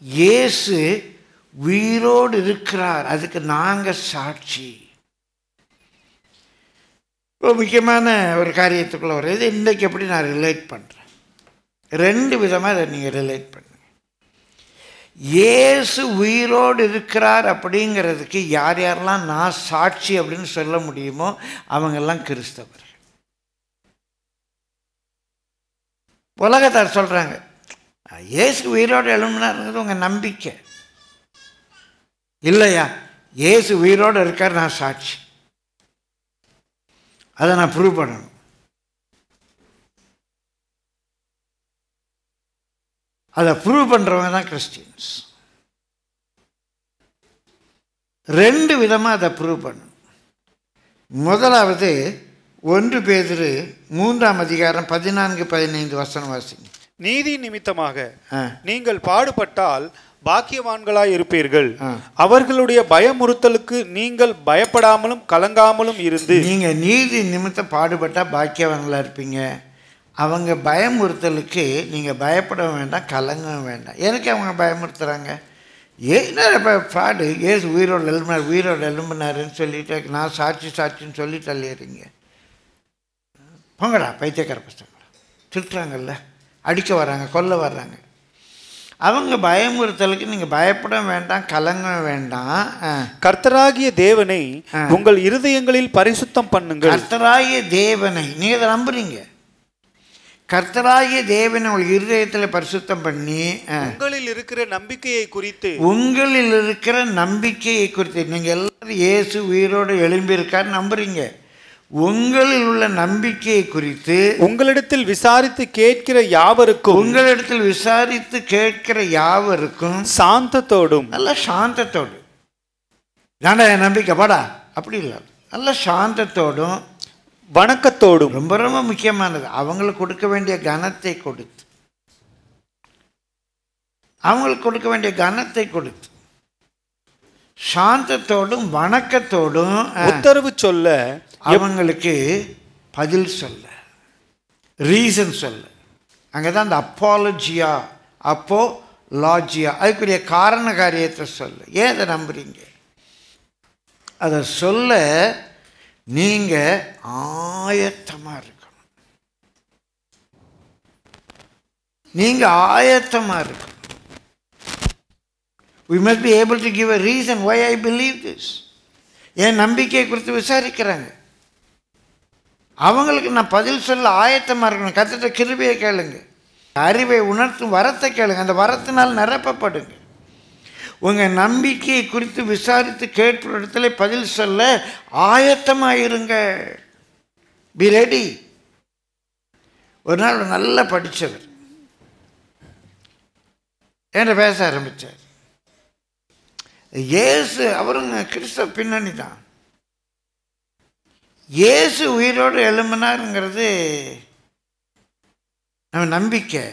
இயேசு உயிரோடு இருக்கிறார், அதுக்கு நாங்கள் சாட்சி. ரொம்ப முக்கியமான ஒரு காரியத்துக்குள்ளே வருது. இன்றைக்கு எப்படி நான் ரிலேட் பண்ணுறேன், 2 விதமாக அதை நீங்கள் ரிலேட் பண்ணுங்க. இயேசு உயிரோடு இருக்கிறார் அப்படிங்கிறதுக்கு யார் யாரெல்லாம் நான் சாட்சி அப்படின்னு சொல்ல முடியுமோ அவங்கெல்லாம் கிறிஸ்தவர்கள். உலகத்தார் சொல்கிறாங்க இயேசு உயிரோடு எழும்பினாருங்கிறது உங்கள் நம்பிக்கை. இல்லையா, இயேசு உயிரோடு இருக்கார், நான் சாட்சி, அதை நான் ப்ரூவ் பண்ணணும். அதை ப்ரூவ் பண்ணுறவங்க தான் கிறிஸ்டியன்ஸ். 2 விதமாக அதை ப்ரூவ் பண்ணணும். முதலாவது 1 பேதுரு 3ஆம் அதிகாரம் 14-15 வசனம் வாசிங்க. நீதி நிமித்தமாக நீங்கள் பாடுபட்டால் பாக்கியவான்களாய் இருப்பீர்கள். அவர்களுடைய பயமுறுத்தலுக்கு நீங்கள் பயப்படாமலும் கலங்காமலும் இருந்து. நீங்கள் நீதி நிமித்தம் பாடுபட்டால் பாக்கியவான்களாக இருப்பீங்க. அவங்க பயமுறுத்தலுக்கு நீங்கள் பயப்பட வேண்டாம், கலங்கவும் வேண்டாம். எனக்கு அவங்க பயமுறுத்துகிறாங்க, ஏன்னா இப்போ ஃப்ராடு, ஏசு உயிரோடு எழும்பினாருன்னு சொல்லிட்டு நான் சாட்சின்னு சொல்லி தள்ளிடுறீங்க. போங்கடா பைத்தியக்கார பசங்களா, திட்டுறாங்கல்ல, அடிக்க வர்றாங்க, கொல்ல வர்றாங்க. அவங்க பயமுறுத்தலுக்கு நீங்கள் பயப்பட வேண்டாம், கலங்க வேண்டாம். கர்த்தராகிய தேவனை உங்கள் இருதயங்களில் பரிசுத்தம் பண்ணுங்கள். கர்த்தராகிய தேவனை நீங்கள் அதை நம்புறீங்க. கர்த்தராகிய தேவனை உங்கள் இருதயத்தில் பரிசுத்தம் பண்ணி உங்களில் இருக்கிற நம்பிக்கையை குறித்து நீங்கள் எல்லாரும் இயேசு உயிரோடு எழும்பியிருக்காரு நம்புறீங்க. உங்களில் உள்ள நம்பிக்கையை குறித்து உங்களிடத்தில் விசாரித்து கேட்கிற யாவருக்கும் சாந்தத்தோடும், நல்ல சாந்தத்தோடு, தாண்டா என் நம்பிக்கை பாடா அப்படி இல்லை, நல்ல சாந்தத்தோடும் வணக்கத்தோடும், ரொம்ப ரொம்ப முக்கியமானது அவங்களுக்கு கொடுக்க வேண்டிய கனத்தை கொடுத்து சாந்தத்தோடும் வணக்கத்தோடும் உத்தரவு சொல்ல, அவங்களுக்கு பதில் சொல்ல, ரீசன் சொல்ல. அங்கதான் அந்த அப்போலாஜியா அதுக்குரிய காரண காரியத்தை சொல்ல. ஏன் அதை நம்புறீங்க? அதை சொல்ல நீங்க ஆயத்தமா இருக்கணும். We must be able to give a reason why I believe this. என் நம்பிக்கையை குறித்து விசாரிக்கிறாங்க. அவங்களுக்கு நான் பதில் சொல்ல ஆயத்தமாக இருக்கணும். கர்த்தருடைய கிருபையை கேளுங்க, அறிவை உணர்த்தும் வரத்தை கேளுங்க, அந்த வரத்தினால் நிரப்பப்படுங்க. உங்கள் நம்பிக்கையை குறித்து விசாரித்து கேட்ப இடத்துல பதில் சொல்ல ஆயத்தமாயிருங்க. Be ready. ஒரு நாள் நல்லா படித்தவர் என்கிட்ட பேச ஆரம்பித்தார். இயேசு அவருங்க கிறிஸ்தவ பின்னணி தான். இயேசு உயிரோடு எழும்பினாருங்கிறது நம்ம நம்பிக்கை.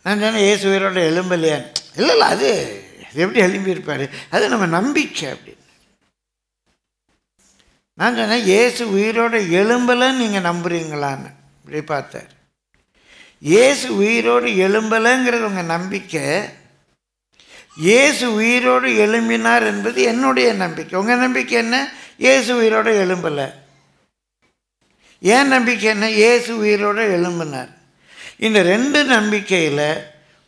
நான் சொன்னேன் இயேசு உயிரோடு எழும்பலையான்னு. இல்லை அது எப்படி எழும்பியிருப்பார், அது நம்ம நம்பிக்கை அப்படின்னு. நான் சொன்னேன் இயேசு உயிரோடு எழும்பலைன்னு நீங்கள் நம்புறீங்களான்னு. இப்படி பார்த்தார். இயேசு உயிரோடு எழும்பலைங்கிறது உங்கள் நம்பிக்கை, இயேசு உயிரோடு எழும்பினார் என்பது என்னுடைய நம்பிக்கை. உங்கள் நம்பிக்கை என்ன? இயேசு உயிரோடு எழும்பலை. என் நம்பிக்கை என்ன? இயேசு உயிரோடு எழும்பினார். இந்த 2 நம்பிக்கையில்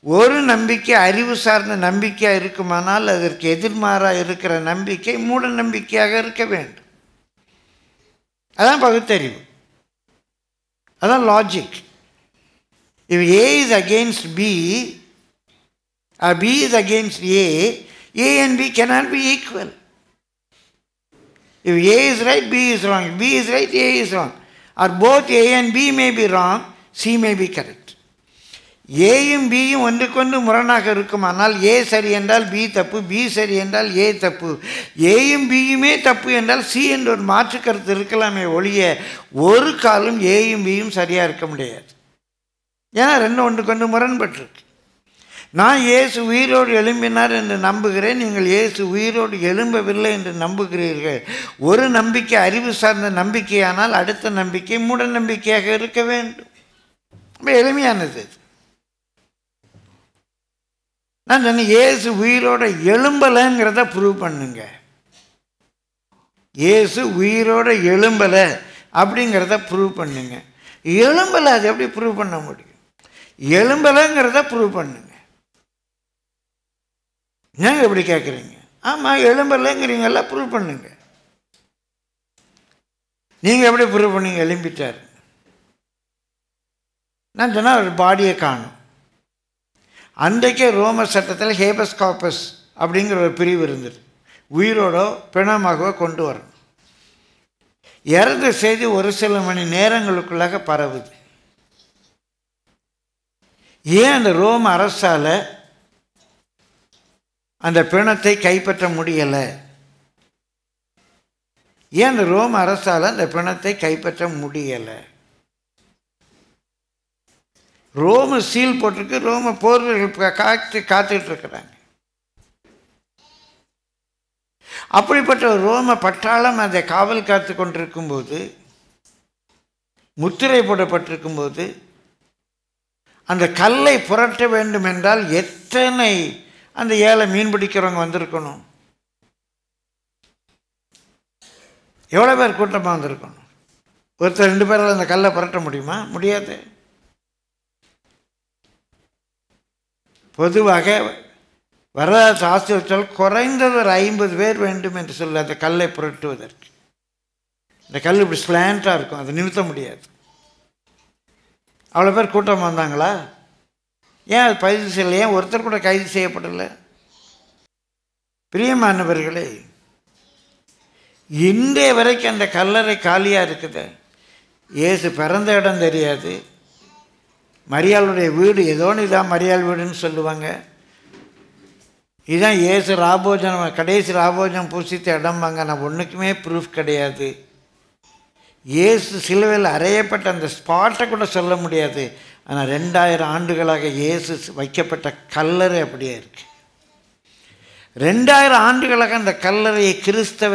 ஒரு நம்பிக்கை அறிவு சார்ந்த நம்பிக்கையாக இருக்குமானால் அதற்கு எதிர்மாறாக இருக்கிற நம்பிக்கை மூட நம்பிக்கையாக இருக்க வேண்டும். அதான் பகுத்தறிவு, அதான் logic. If A is against B or B is against A and B cannot be equal. If A is right, B is wrong. If B is right, A is wrong. Or both A and B may be wrong, C may be correct. ஏயும் பியும் ஒன்றுக்கொன்று முரணாக இருக்குமானால் ஏ சரி என்றால் பி தப்பு, பி சரி என்றால் ஏ தப்பு. ஏயும் பியுமே தப்பு என்றால் சி என்ற ஒரு மாற்று கருத்து இருக்கலாமே ஒழிய ஒரு காலம் ஏயும் பியும் சரியாக இருக்க முடியாது. ஏன்னா 2 ஒன்றுக்கொன்று முரண்பட்டிருக்கு. நான் இயேசு உயிரோடு எழும்பினார் என்று நம்புகிறேன், நீங்கள் இயேசு உயிரோடு எழும்பவில்லை என்று நம்புகிறீர்கள். ஒரு நம்பிக்கை அறிவு சார்ந்த நம்பிக்கையானால் அடுத்த நம்பிக்கை மூட நம்பிக்கையாக இருக்க வேண்டும். ரொம்ப எளிமையானது. நான் சொன்னேன் இயேசு உயிரோட எழும்பலைங்கிறத ப்ரூவ் பண்ணுங்க. இயேசு உயிரோட எழும்பலை அப்படிங்கிறத ப்ரூவ் பண்ணுங்க. எழும்பலை அது எப்படி ப்ரூவ் பண்ண முடியும்? எழும்பலைங்கிறத ப்ரூவ் பண்ணுங்க. ஏங்க எப்படி கேட்குறீங்க? ஆமாம் எழும்பலைங்கிறீங்கள, ப்ரூவ் பண்ணுங்க. நீங்கள் எப்படி ப்ரூவ் பண்ணீங்க எழும்பிட்டார்? நான் சொன்னால் ஒரு பாடியை காணும். அன்றைக்கே ரோம சட்டத்தில் ஹேபஸ் கார்பஸ் அப்படிங்கிற ஒரு பிரிவு இருந்தது. உயிரோடோ பிணமாகவோ கொண்டு வரணும். இறந்த செய்தி ஒரு சில மணி நேரங்களுக்குள்ளாக பரவுது. ஏன் அந்த ரோம அரசால் அந்த பிணத்தை கைப்பற்ற முடியலை? ஏன் அந்த ரோம அரசால் அந்த பிணத்தை கைப்பற்ற முடியலை? ரோம சீல் போட்டிருக்கு. ரோம போர்கள் காத்துட்டு இருக்கிறாங்க. அப்படிப்பட்ட ஒரு ரோம பட்டாளம் அதை காவல் காத்து கொண்டிருக்கும் போது, முத்திரை போடப்பட்டிருக்கும் போது, அந்த கல்லை புரட்ட வேண்டும் என்றால் எத்தனை அந்த ஏழை மீன் பிடிக்கிறவங்க வந்திருக்கணும்? எவ்வளோ பேர் கூட்டமாக வந்திருக்கணும்? ஒருத்தர் 2 பேரால் அந்த கல்லை புரட்ட முடியுமா? முடியாது. பொதுவாக வரலாற்று ஆசிரியர்கள் குறைந்தது ஒரு 50 பேர் வேண்டும் என்று சொல்ல அந்த கல்லை புரட்டுவதற்கு. இந்த கல் இப்படி ஸ்லாண்டாக இருக்கும், அதை நிறுத்த முடியாது. அவ்வளோ பேர் கூட்டம் வந்தாங்களா? ஏன் அது கைது செய்யலை? ஏன் ஒருத்தர் கூட கைது செய்யப்படலை? பிரியமானவர்களே, இன்றைய வரைக்கும் அந்த கல்லறை காலியாக இருக்குது. இயேசு பிறந்த இடம் தெரியாது. மரியாளுடைய வீடு ஏதோன்னு இதான் மரியாள் வீடுன்னு சொல்லுவாங்க. இதுதான் இயேசு ராபோஜனம் கடைசி ராபோஜனம் பூசித்த இடம்பாங்க. நான் ஒன்றுக்குமே ப்ரூஃப் கிடையாது. இயேசு சிலுவையில் அறையப்பட்ட அந்த ஸ்பாட்டை கூட சொல்ல முடியாது. ஆனால் 2000 ஆண்டுகளாக இயேசு வைக்கப்பட்ட கல்லறை அப்படியே இருக்கு. 2000 ஆண்டுகளாக அந்த கல்லறையை கிறிஸ்தவ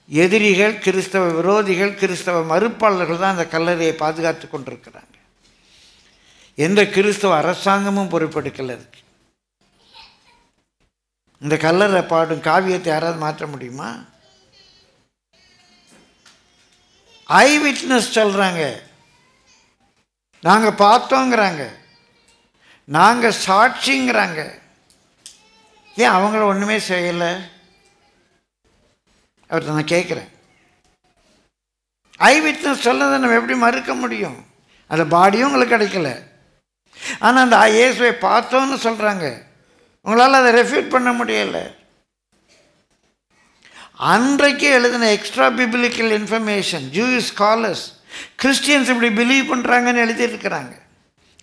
எதிரிகள், கிறிஸ்தவ விரோதிகள், கிறிஸ்தவ மறுப்பாளர்கள் தான் அந்த கல்லறையை பாதுகாத்து கொண்டிருக்கிறாங்க. எந்த கிறிஸ்தவ அரசாங்கமும் பொறுப்பெடுக்கல இருக்கு. இந்த கல்லறை பாடும் காவியத்தை யாராவது மாற்ற முடியுமா? ஐ விட்னஸ் சொல்கிறாங்க, நாங்கள் பார்த்தோங்கிறாங்க, நாங்கள் சாட்சிங்கிறாங்க. ஏன் அவங்கள ஒன்றுமே செய்யலை? அவர்கிட்ட நான் கேட்குறேன். ஐ விட்னஸ் சொன்னதை நம்ம எப்படி மறுக்க முடியும்? அந்த பாடியும் உங்களுக்கு கிடைக்கல. ஆனால் அந்த இயேசுவை பார்த்தோன்னு சொல்கிறாங்க. உங்களால் அதை ரெஃப்யூட் பண்ண முடியலை. அன்றைக்கு எழுதின extra biblical information Jewish scholars Christians இப்படி பிலீவ் பண்ணுறாங்கன்னு எழுதியிருக்கிறாங்க.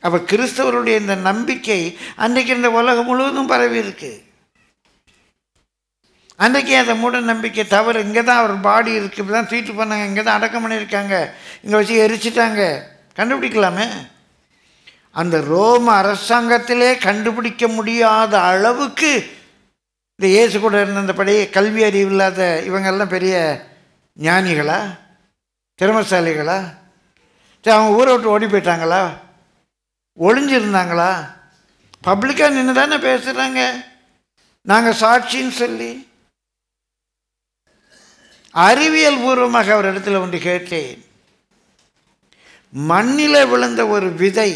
அப்போ கிறிஸ்தவருடைய இந்த நம்பிக்கை அன்றைக்கு இந்த உலகம் முழுவதும் பரவி இருக்கு. அன்றைக்கி அந்த மூட நம்பிக்கை தவறு. இங்கே தான் அவர் பாடி இருக்குது, இப்படி தான் தூக்கிட்டு போனாங்க, இங்கே தான் அடக்கம் பண்ணியிருக்காங்க, இங்கே வச்சு எரிச்சிட்டாங்க, கண்டுபிடிக்கலாமே. அந்த ரோம அரசாங்கத்திலே கண்டுபிடிக்க முடியாத அளவுக்கு இந்த இயேசு கூட இருந்த அந்த பழைய கல்வி அறிவு இல்லாத இவங்கெல்லாம் பெரிய ஞானிகளா, திறமசாலிகளா? அவங்க ஊரை விட்டு ஓடி போயிட்டாங்களா? ஒளிஞ்சிருந்தாங்களா? பப்ளிக்காக நின்று தானே பேசுகிறாங்க, நாங்கள் சாட்சின்னு சொல்லி. அறிவியல் பூர்வமாக அவர் இடத்துல ஒன்று கேட்டேன். மண்ணில் விழுந்த ஒரு விதை,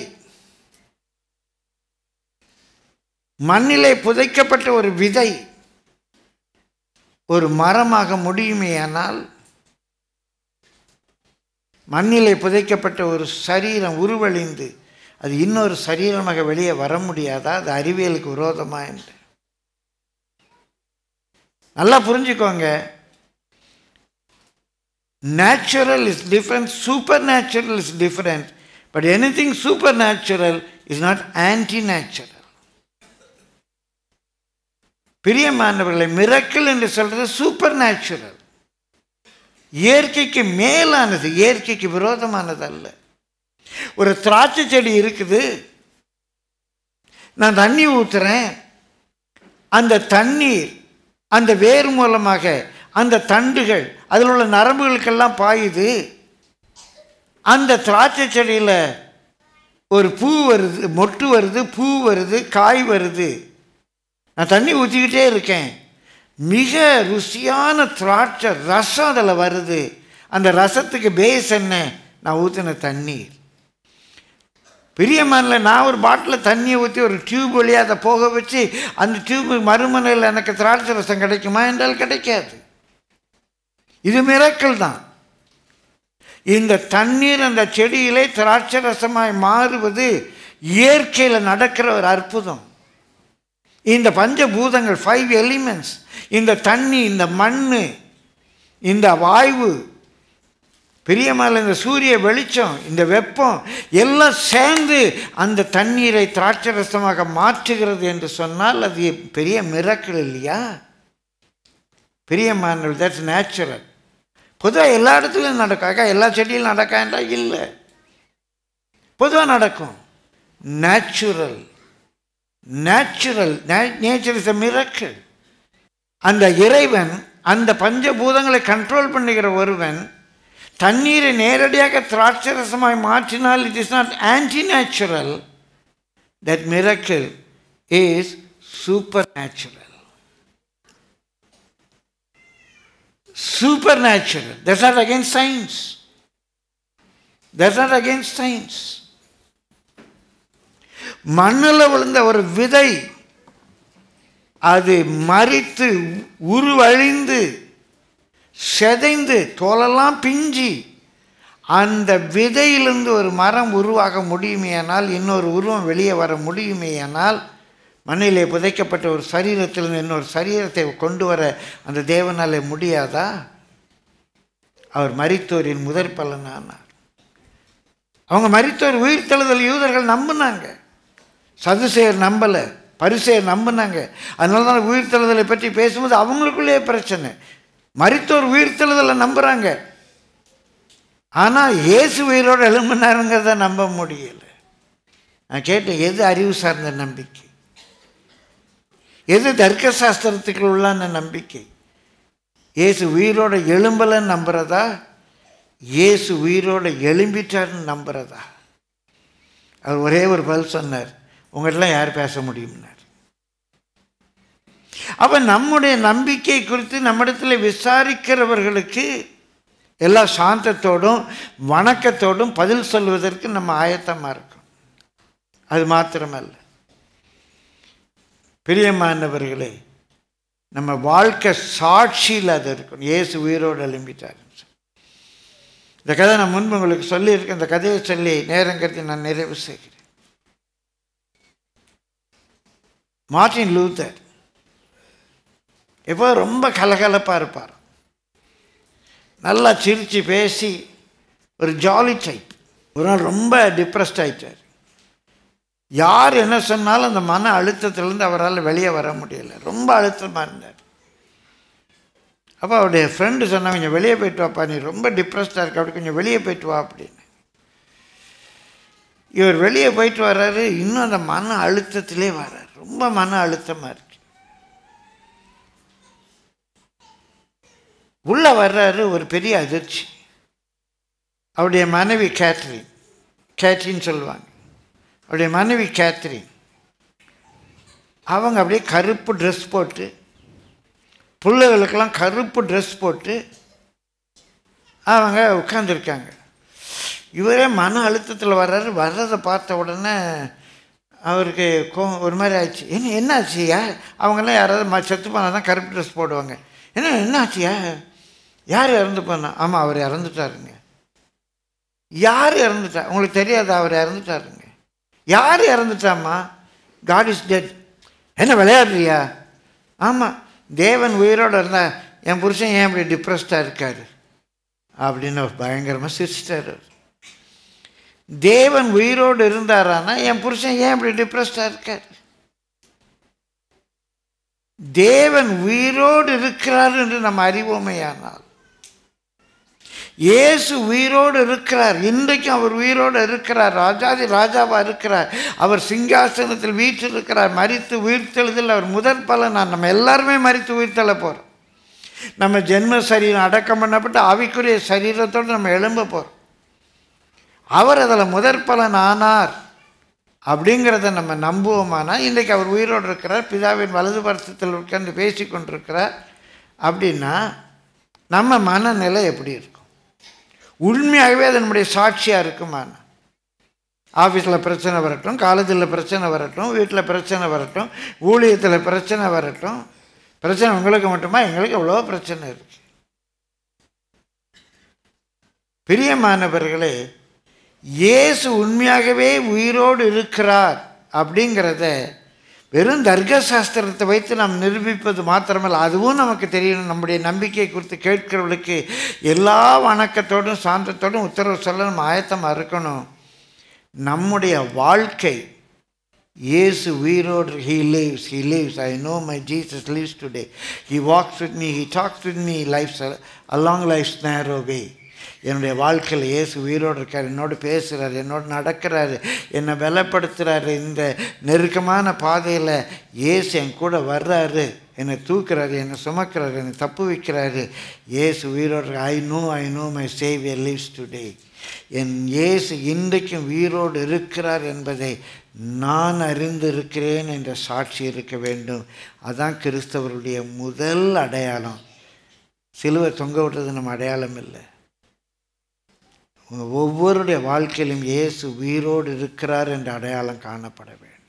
மண்ணிலே புதைக்கப்பட்ட ஒரு விதை ஒரு மரமாக முடியுமேயானால், மண்ணிலே புதைக்கப்பட்ட ஒரு சரீரம் உருவழிந்து அது இன்னொரு சரீரமாக வெளியே வர முடியாதா? அது அறிவியலுக்கு விரோதமா என்று நல்லா புரிஞ்சுக்கோங்க. Natural is different, super natural is different. But anything super natural is not anti natural. பிரியமானவர்களை, மிரக்கல் என்று சொல்றது சூப்பர் நேச்சுரல், இயற்கைக்கு மேலானது, இயற்கைக்கு விரோதமானது அல்ல. ஒரு திராட்சை செடி இருக்குது, நான் தண்ணி ஊற்றுறேன், அந்த தண்ணீர் அந்த வேர் மூலமாக அந்த தண்டுகள் அதில் உள்ள நரம்புகளுக்கெல்லாம் பாயுது. அந்த திராட்சை செடியில் ஒரு பூ வருது, மொட்டு வருது, பூ வருது, காய் வருது. நான் தண்ணி ஊற்றிக்கிட்டே இருக்கேன், மிக ருசியான திராட்சை ரசம் அதில் வருது. அந்த ரசத்துக்கு பேஸ் என்ன? நான் ஊற்றின தண்ணீர். பிரியமான, நான் ஒரு பாட்டில் தண்ணியை ஊற்றி ஒரு டியூப் வழியாக அதை போக வச்சு அந்த டியூப் மறுமனையில் எனக்கு திராட்சை ரசம் கிடைக்குமா என்றால் கிடைக்காது. இது மிரக்கல் தான். இந்த தண்ணீர் அந்த செடியிலே திராட்சை ரசமாய் மாறுவது இயற்கையில் நடக்கிற ஒரு அற்புதம். இந்த பஞ்சபூதங்கள் 5 எலிமெண்ட்ஸ், இந்த தண்ணி, இந்த மண், இந்த வாயு, பிரியமான இந்த சூரிய வெளிச்சம், இந்த வெப்பம் எல்லாம் சேர்ந்து அந்த தண்ணீரை திராட்சரசமாக மாற்றுகிறது என்று சொன்னால் அது பெரிய மிரக்கிள் இல்லையா? பிரியமான, தட்ஸ் நேச்சுரல். பொதுவாக எல்லா இடத்துலையும் நடக்காக்கா, எல்லா செடியிலும் நடக்காண்டா இல்லை, பொதுவாக நடக்கும். Natural, natural, nature is a miracle. அந்த இறைவன் அந்த பஞ்சபூதங்களை கண்ட்ரோல் பண்ணுகிற ஒருவன் தண்ணீரை நேரடியாக திராட்சரசமாய் மாற்றினால் it is not anti natural. That miracle is super natural. Super natural. That's not against science. That's not against science. மண்ணில் விழுந்த ஒரு விதை அது மரித்து உருவழிந்து செதைந்து தோலெல்லாம் பிஞ்சி அந்த விதையிலிருந்து ஒரு மரம் உருவாக முடியுமேயானால், இன்னொரு உருவம் வெளியே வர முடியுமேயானால், மண்ணிலே புதைக்கப்பட்ட ஒரு சரீரத்திலிருந்து இன்னொரு சரீரத்தை கொண்டு வர அந்த தேவனாலே முடியாதா? அவர் மரித்தோரின் முதற் பலனானார். அவங்க மரித்தோர் உயிர்த்தெழுதல் யூதர்கள் நம்பினாங்க, சதுசேயர் நம்பலை, பரிசேயர் நம்பினாங்க. அதனால தான் உயிர்த்தெழுதலை பற்றி பேசும்போது அவங்களுக்குள்ளே பிரச்சனை. மரித்தோர் உயிர்த்தெழுதலை நம்புகிறாங்க, ஆனால் இயேசு உயிரோடு எழும்பினாருங்கிறத நம்ப முடியலை. நான் கேட்டேன், எது அறிவு சார்ந்த நம்பிக்கை, எது தர்க்க சாஸ்திரத்துக்கு உள்ளான நம்பிக்கை? இயேசு உயிரோட எழும்பலைன்னு நம்புறதா, இயேசு உயிரோட எழும்பிட்டார்னு நம்புறதா? அவர் ஒரே ஒரு பதில் சொன்னார், உங்கள்கிட்டலாம் யார் பேச முடியும்னார். அப்போ நம்முடைய நம்பிக்கை குறித்து நம்மிடத்தில் விசாரிக்கிறவர்களுக்கு எல்லா சாந்தத்தோடும் வணக்கத்தோடும் பதில் சொல்வதற்கு நம்ம ஆயத்தமாக இருக்கோம். அது மாத்திரமல்ல பிரியமானவர்களே, நம்ம வாழ்க்கை சாட்சியில் அது இருக்கும். இயேசு உயிரோடு எழும்பிட்டார். இந்த கதை நான் முன்பு உங்களுக்கு சொல்லியிருக்கேன். இந்த கதையை சொல்லி நேரங்கிறதை நான் நிறைவு செய்கிறேன். மார்ட்டின் லூத்தர் எப்போ ரொம்ப கலகலப்பாக இருப்பார், நல்லா சிரித்து பேசி ஒரு ஜாலி டைப். ஒரு நாள் ரொம்ப டிப்ரெஸ்ட் ஆகிட்டார். யார் என்ன சொன்னாலும் அந்த மன அழுத்தத்திலேருந்து அவரால் வெளியே வர முடியலை, ரொம்ப அழுத்தமாக இருந்தார். அப்போ அவருடைய ஃப்ரெண்டு சொன்னாங்க, கொஞ்சம் வெளியே போய்ட்டு வாப்பா, நீ ரொம்ப டிப்ரெஸ்டாக இருக்க, அப்படி கொஞ்சம் வெளியே போய்ட்டு வா அப்படின்னு. இவர் வெளியே போயிட்டு வர்றாரு, இன்னும் அந்த மன அழுத்தத்திலே வர்றார். ரொம்ப மன அழுத்தமாக இருக்கு. உள்ளே வர்றாரு, ஒரு பெரிய அதிர்ச்சி. அவருடைய மனைவி கேத்ரின் சொல்லுவாங்க, அவருடைய மனைவி கேத்ரின், அவங்க அப்படியே கருப்பு ட்ரெஸ் போட்டு, பிள்ளைகளுக்கெல்லாம் கருப்பு ட்ரெஸ் போட்டு அவங்க உட்காந்துருக்காங்க. இவரே மன அழுத்தத்தில் வர்றதை பார்த்த உடனே அவருக்கு ஒரு மாதிரி ஆயிடுச்சு. என்ன ஆச்சுயா? அவங்கெல்லாம் யாராவது செத்து போனால் தான் கருப்பு ட்ரெஸ் போடுவாங்க. என்ன ஆச்சுயா? யார் இறந்து போனா? ஆமாம், அவர் இறந்துட்டாருங்க. யார் இறந்துட்டா? உங்களுக்கு தெரியாதா? அவர் இறந்துட்டாருங்க. யார் இறந்துட்டாம்மா? God is dead. என்ன விளையாடுறியா? ஆமாம், தேவன் உயிரோடு இருந்தால் என் புருஷன் ஏன் இப்படி டிப்ரெஸ்டாக இருக்காரு அப்படின்னு பயங்கரமாக சிரிச்சிட்டார். தேவன் உயிரோடு இருந்தாரானா என் புருஷன் ஏன் இப்படி டிப்ரெஸ்டாக இருக்கார்? தேவன் உயிரோடு இருக்கிறார் என்று நம்ம அறிவோமையானால், இயேசு உயிரோடு இருக்கிறார். இன்றைக்கும் அவர் உயிரோடு இருக்கிறார். ராஜாதி ராஜாவாக இருக்கிறார். அவர் சிங்காசனத்தில் வீற்றிருக்கிறார். மரித்து உயிர்த்தெழுதல் அவர் முதற் பலனார். நம்ம எல்லாருமே மரித்து உயிர்த்தெழ போகிறோம். நம்ம ஜென்ம சரீரம் அடக்கம் பண்ணப்பட்டு ஆவிக்குரிய சரீரத்தோடு நம்ம எழும்ப போகிறோம். அவர் அதில் முதற் பலன் ஆனார் அப்படிங்கிறத நம்ம நம்புவோமானா, இன்றைக்கு அவர் உயிரோடு இருக்கிறார், பிதாவின் வலது பரிசத்தில் உட்கார்ந்து பேசி கொண்டிருக்கிறார் அப்படின்னா நம்ம மனநிலை எப்படி இருக்கும்? உண்மையாகவே அது நம்முடைய சாட்சியாக இருக்குமானா? ஆஃபீஸில் பிரச்சனை வரட்டும், காலேஜில் பிரச்சனை வரட்டும், வீட்டில் பிரச்சனை வரட்டும், ஊழியத்தில் பிரச்சனை வரட்டும், பிரச்சனை உங்களுக்கு மட்டுமா? எங்களுக்கு எவ்வளோ பிரச்சனை இருக்கு. பிரியமானவர்களே, இயேசு உண்மையாகவே உயிரோடு இருக்கிறார் அப்படிங்கிறத வெறும் தர்க்க சாஸ்திரத்தை வைத்து நாம் நிரூபிப்பது மாத்திரமல்ல, அதுவும் நமக்கு தெரியணும். நம்முடைய நம்பிக்கை குறித்து கேட்கிறவர்களுக்கு எல்லா வணக்கத்தோடும் சாந்தத்தோடும் உத்தரவு சொல்ல நம்ம ஆயத்தமாக இருக்கணும். நம்முடைய வாழ்க்கை இயேசு உயிரோடு, he lives. I know my Jesus lives today. He walks with me, he talks with me, along life's narrow way. என்னுடைய வாழ்க்கையில் இயேசு உயிரோடு இருக்கார், என்னோடு பேசுகிறார், என்னோடு நடக்கிறாரு, என்னை பலப்படுத்துகிறாரு. இந்த நெருக்கமான பாதையில் இயேசு என் கூட வர்றாரு, என்னை தூக்குறாரு, என்னை சுமக்கிறாரு, என்னை தப்பு வைக்கிறாரு. இயேசு உயிரோடு. I know my saviour lives today. என் இயேசு இன்றைக்கும் உயிரோடு இருக்கிறார் என்பதை நான் அறிந்திருக்கிறேன் என்ற சாட்சி இருக்க வேண்டும். அதான் கிறிஸ்தவருடைய முதல் அடையாளம். சிலுவை தொங்க விடுறது நம்ம அடையாளம் இல்லை. ஒவ்வொருடைய வாழ்க்கையிலும் இயேசு உயிரோடு இருக்கிறார் என்ற அடையாளம் காணப்பட வேண்டும்.